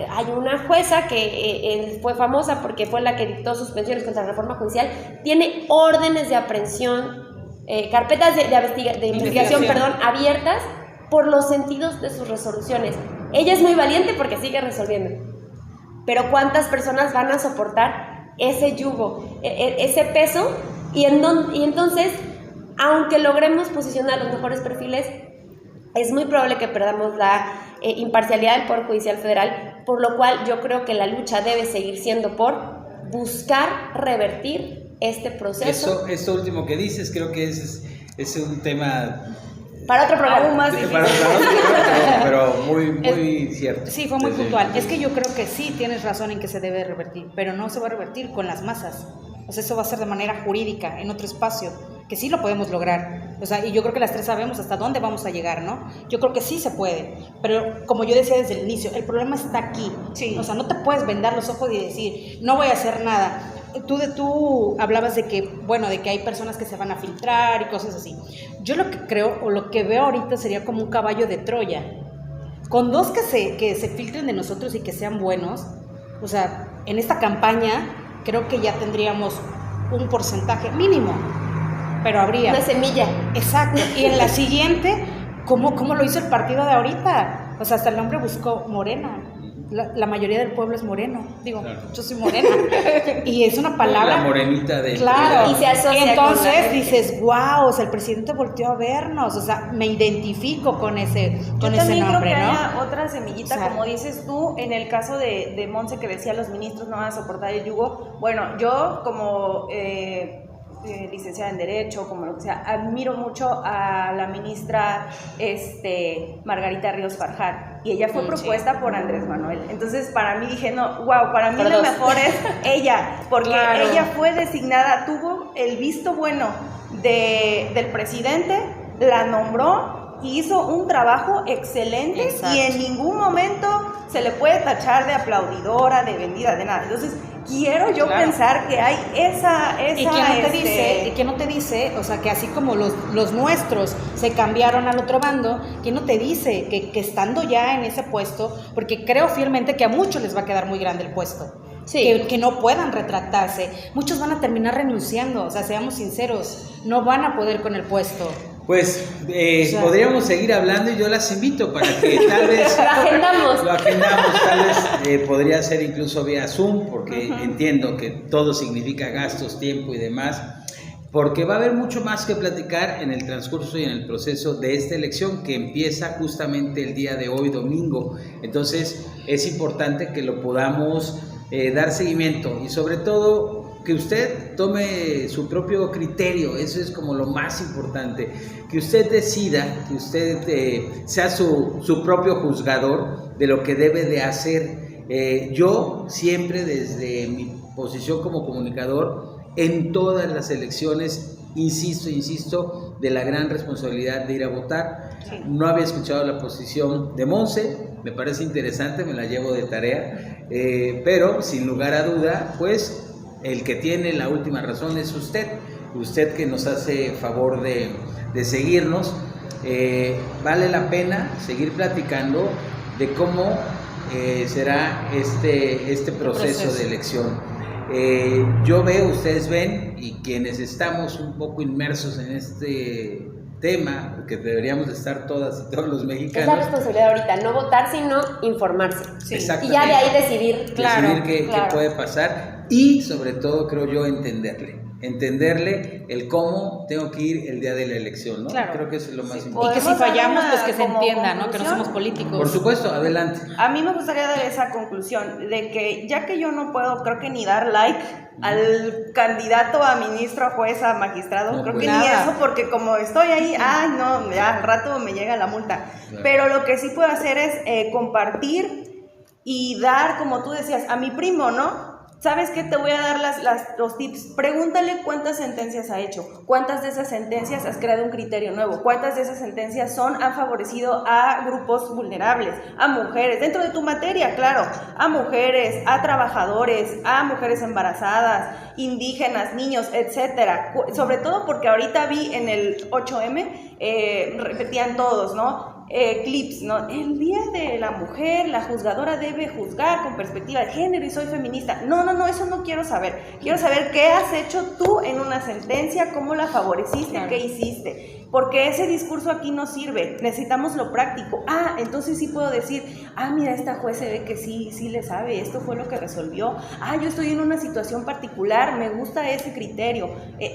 Hay una jueza que fue famosa porque fue la que dictó suspensiones contra la reforma judicial, tiene órdenes de aprehensión, carpetas de investigación, abiertas por los sentidos de sus resoluciones. Ella es muy valiente porque sigue resolviendo, pero ¿cuántas personas van a soportar ese yugo, ese peso? Y entonces, aunque logremos posicionar los mejores perfiles, es muy probable que perdamos la imparcialidad del Poder Judicial Federal, por lo cual yo creo que la lucha debe seguir siendo por buscar revertir este proceso. Esto último que dices, creo que es un tema para otro programa más difícil. Pero muy cierto. Sí, fue muy puntual. Es que yo creo que sí tienes razón en que se debe revertir, pero no se va a revertir con las masas. O sea, eso va a ser de manera jurídica, en otro espacio, que sí lo podemos lograr. O sea, y yo creo que las tres sabemos hasta dónde vamos a llegar, ¿no? Yo creo que sí se puede, pero como yo decía desde el inicio, el problema está aquí. Sí. O sea, no te puedes vendar los ojos y decir, no voy a hacer nada. Tú hablabas de que, bueno, de que hay personas que se van a filtrar y cosas así. Yo lo que creo, o lo que veo ahorita sería como un caballo de Troya. Con dos que se filtren de nosotros y que sean buenos, o sea, en esta campaña creo que ya tendríamos un porcentaje mínimo, pero habría una semilla. Exacto. Y en la siguiente, ¿cómo lo hizo el partido de ahorita? O sea, hasta el nombre buscó Morena. La mayoría del pueblo es moreno. Digo, claro. Yo soy morena. Y es una palabra. La morenita de. Claro. Y se asocia. Entonces dices, wow, o sea, el presidente volteó a vernos. O sea, me identifico con ese nombre, ¿no? Yo también creo que haya otra semillita, o sea, como dices tú, en el caso de Monse, que decía los ministros no van a soportar el yugo. Bueno, yo como licenciada en Derecho, como lo que sea, admiro mucho a la ministra Margarita Ríos Farjat, y ella fue propuesta por Andrés Manuel. Entonces, para mí dije, no, wow, para mí lo mejor es ella, porque ella fue designada, tuvo el visto bueno del presidente, la nombró y hizo un trabajo excelente. Exacto. Y en ningún momento se le puede tachar de aplaudidora, de vendida, de nada. Entonces, quiero yo pensar que hay esa ¿Y quién no te dice, o sea, que así como los nuestros se cambiaron al otro bando, quién no te dice que estando ya en ese puesto, porque creo fielmente que a muchos les va a quedar muy grande el puesto, sí, que no puedan retractarse, muchos van a terminar renunciando, o sea, seamos sinceros, no van a poder con el puesto. Pues podríamos seguir hablando y yo las invito para que tal vez lo agendamos, tal vez podría ser incluso vía Zoom, porque entiendo que todo significa gastos, tiempo y demás, porque va a haber mucho más que platicar en el transcurso y en el proceso de esta elección que empieza justamente el día de hoy, domingo. Entonces es importante que lo podamos dar seguimiento y sobre todo que usted tome su propio criterio, eso es como lo más importante, que usted decida, que usted sea su propio juzgador de lo que debe de hacer. Yo siempre desde mi posición como comunicador, en todas las elecciones, insisto, de la gran responsabilidad de ir a votar. Sí. No había escuchado la posición de Monse, me parece interesante, me la llevo de tarea, pero sin lugar a duda, pues el que tiene la última razón es usted que nos hace favor de seguirnos. Vale la pena seguir platicando de cómo será este proceso de elección. Yo veo, ustedes ven, y quienes estamos un poco inmersos en este tema, que deberíamos de estar todas y todos los mexicanos. Es la responsabilidad ahorita, no votar, sino informarse. Sí. Y ya de ahí decidir qué puede pasar y, sobre todo, creo yo, entenderle. entenderle el cómo tengo que ir el día de la elección, ¿no? Claro. Creo que eso es lo más Y importante. que si fallamos, pues que se como entienda, ¿no? Que no conclusión. somos políticos. Por supuesto, adelante. A mí me gustaría dar esa conclusión de que ya que yo no puedo, creo que ni dar like al candidato a ministro, a juez, a magistrado, No, creo pues que ni nada. eso, porque como estoy ahí, ay no, ya al rato me llega la multa. Claro. Pero lo que sí puedo hacer es compartir y dar, como tú decías, a mi primo, ¿no? ¿Sabes qué? Te voy a dar los tips. Pregúntale cuántas sentencias ha hecho, cuántas de esas sentencias has creado un criterio nuevo, cuántas de esas sentencias han favorecido a grupos vulnerables, a mujeres, dentro de tu materia, claro, a mujeres, a trabajadores, a mujeres embarazadas, indígenas, niños, etcétera. Sobre todo porque ahorita vi en el 8M, repetían todos, ¿no? Clips, ¿no? El día de la mujer, la juzgadora debe juzgar con perspectiva de género y soy feminista. No, eso no quiero saber. Quiero saber qué has hecho tú en una sentencia, cómo la favoreciste, Claro. qué hiciste. Porque ese discurso aquí no sirve. Necesitamos lo práctico. Entonces sí puedo decir, mira, esta juez se ve que sí le sabe, esto fue lo que resolvió. Yo estoy en una situación particular, me gusta ese criterio.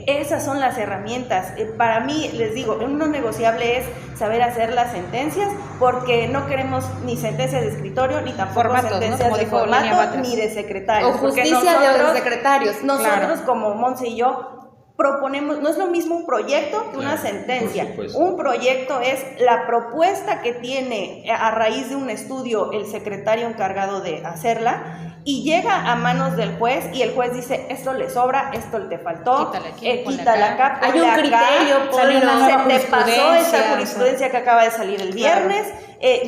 Esas son las herramientas. Para mí, les digo, no negociable es saber hacer las sentencias, porque no queremos ni sentencias de escritorio, ni tampoco Formatos, ¿no? sentencias Como de dijo Línea formato, Batres. ni de secretarios. O porque justicia de los secretarios. Nosotros como Monse y yo proponemos, no es lo mismo un proyecto que una Claro, sentencia. por supuesto. Un proyecto es la propuesta que tiene a raíz de un estudio el secretario encargado de hacerla y llega a manos del juez y el juez dice, esto le sobra, esto te faltó, Quítale aquí, ponle quítala acá. acá, Hay ponle un acá. criterio, salió una ponlo. nueva Se te pasó jurisprudencia, esta jurisprudencia que acaba de salir el Claro. viernes.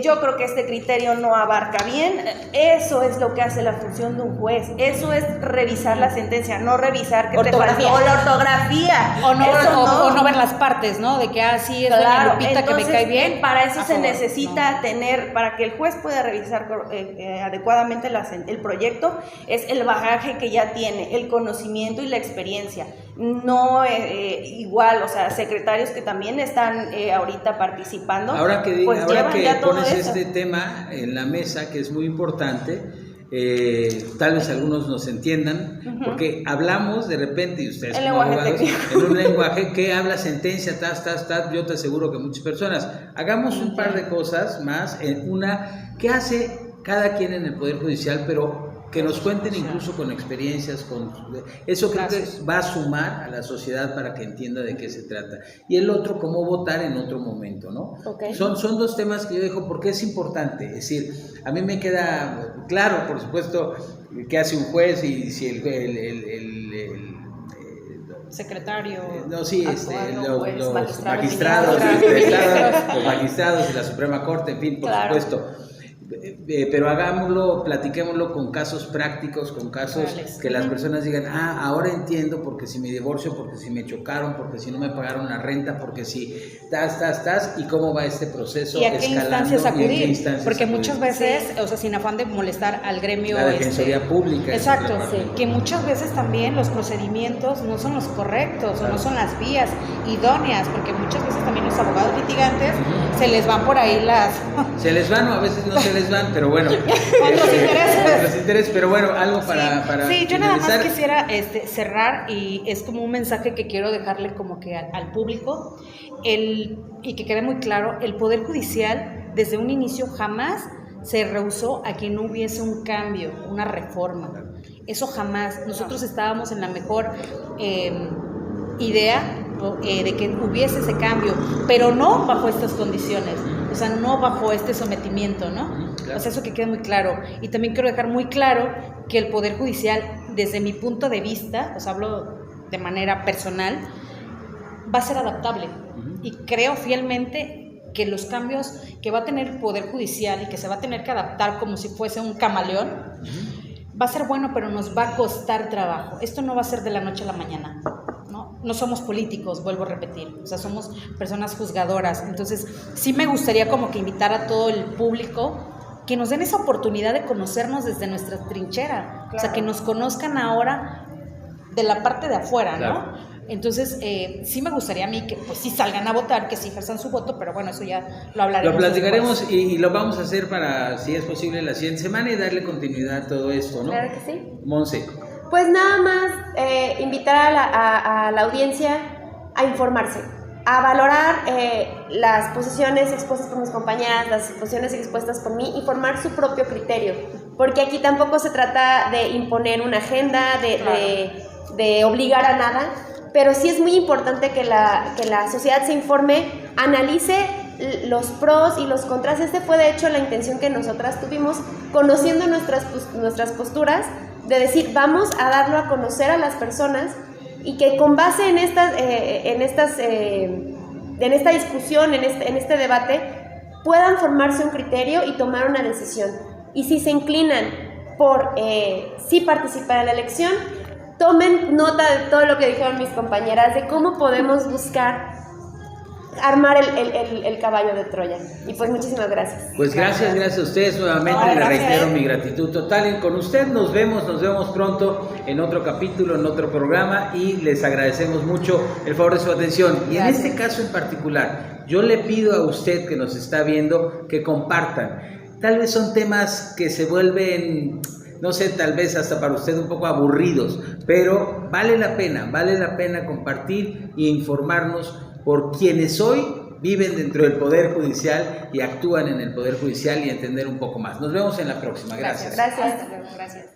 Yo creo que este criterio no abarca bien. Eso es lo que hace la función de un juez. Eso es revisar la sentencia, no revisar que Ortografía. te faltó la ortografía. O no, Eso o no ver las partes, ¿no? De que sí es doña Lupita que me entonces, cae bien. para eso a se favor, necesita tener, para que el juez pueda revisar adecuadamente el proyecto, es el bagaje que ya tiene, el conocimiento y la experiencia. No igual, o sea, secretarios que también están ahorita participando, Ahora que pues llevan ya todo pones eso. este tema en la mesa, que es muy importante, tal vez algunos nos entiendan, porque hablamos de repente, y ustedes El como lenguaje abogados, técnico. en un lenguaje que habla sentencia, yo te aseguro que muchas personas. Hagamos un par de cosas más, ¿qué hace cada quien en el Poder Judicial? Pero que nos cuenten incluso con experiencias, eso creo que va a sumar a la sociedad para que entienda de qué se trata. Y el otro, cómo votar en otro momento, ¿no? Okay. Son dos temas que yo dejo porque es importante. Es decir, a mí me queda claro, por supuesto, qué hace un juez y si el secretario. no, sí, Actuario, juez, los magistrado, magistrados, ministro. del Estado, los magistrados de la Suprema Corte, en fin, por Claro. supuesto. Pero hagámoslo, platiquémoslo con casos prácticos, con casos Reales. que las personas digan, ahora entiendo porque si me divorcio, porque si me chocaron, porque si no me pagaron la renta, porque si y cómo va este proceso ¿Y a qué escalando, instancias y a qué acudir? instancias Porque acudir. muchas veces, o sea, sin afán de molestar al gremio. La Defensoría Pública. Exacto, es la parte. que muchas veces también los procedimientos no son los correctos o no son las vías idóneas, porque muchas veces también los abogados litigantes se les van por ahí Se les van o a veces no se les van, pero bueno. Otros intereses. Otros intereses, pero bueno, algo para Sí, yo nada más finalizar. quisiera cerrar y es como un mensaje que quiero dejarle como que al público y que quede muy claro, el Poder Judicial desde un inicio jamás se rehusó a que no hubiese un cambio, una reforma. Eso jamás. Nosotros estábamos en la mejor idea de que hubiese ese cambio, pero no bajo estas condiciones, o sea, no bajo este sometimiento, ¿no? Claro. O sea, eso que quede muy claro. Y también quiero dejar muy claro que el Poder Judicial, desde mi punto de vista, o sea, hablo de manera personal, va a ser adaptable. Y creo fielmente que los cambios que va a tener el Poder Judicial y que se va a tener que adaptar como si fuese un camaleón, va a ser bueno, pero nos va a costar trabajo. Esto no va a ser de la noche a la mañana, ¿no? No somos políticos, vuelvo a repetir, o sea, somos personas juzgadoras. Entonces, sí me gustaría como que invitar a todo el público que nos den esa oportunidad de conocernos desde nuestra trinchera, Claro. o sea, que nos conozcan ahora de la parte de afuera, Claro. ¿no? Entonces, sí me gustaría a mí que pues sí salgan a votar, que sí ejerzan su voto, pero bueno, eso ya lo hablaremos. Lo platicaremos después. y lo vamos a hacer para, si es posible, la siguiente semana y darle continuidad a todo esto, ¿no? Claro que sí. Monse, Pues nada más invitar a la audiencia a informarse, a valorar las posiciones expuestas por mis compañeras, las posiciones expuestas por mí y formar su propio criterio, porque aquí tampoco se trata de imponer una agenda, de obligar a nada, pero sí es muy importante que la sociedad se informe, analice los pros y los contras. Fue de hecho la intención que nosotras tuvimos, conociendo nuestras posturas, de decir, vamos a darlo a conocer a las personas y que con base en esta discusión, en este debate, puedan formarse un criterio y tomar una decisión. Y si se inclinan por sí participar en la elección, tomen nota de todo lo que dijeron mis compañeras, de cómo podemos buscar armar el caballo de Troya. Y pues muchísimas gracias. Pues gracias a ustedes nuevamente, le reitero mi gratitud total. Y con usted nos vemos pronto en otro capítulo, en otro programa, y les agradecemos mucho el favor de su atención. Y en este caso en particular, yo le pido a usted que nos está viendo que compartan. Tal vez son temas que se vuelven, no sé, tal vez hasta para usted un poco aburridos, pero vale la pena compartir e informarnos por quienes hoy viven dentro del Poder Judicial y actúan en el Poder Judicial y entender un poco más. Nos vemos en la próxima. Gracias. Gracias. Gracias.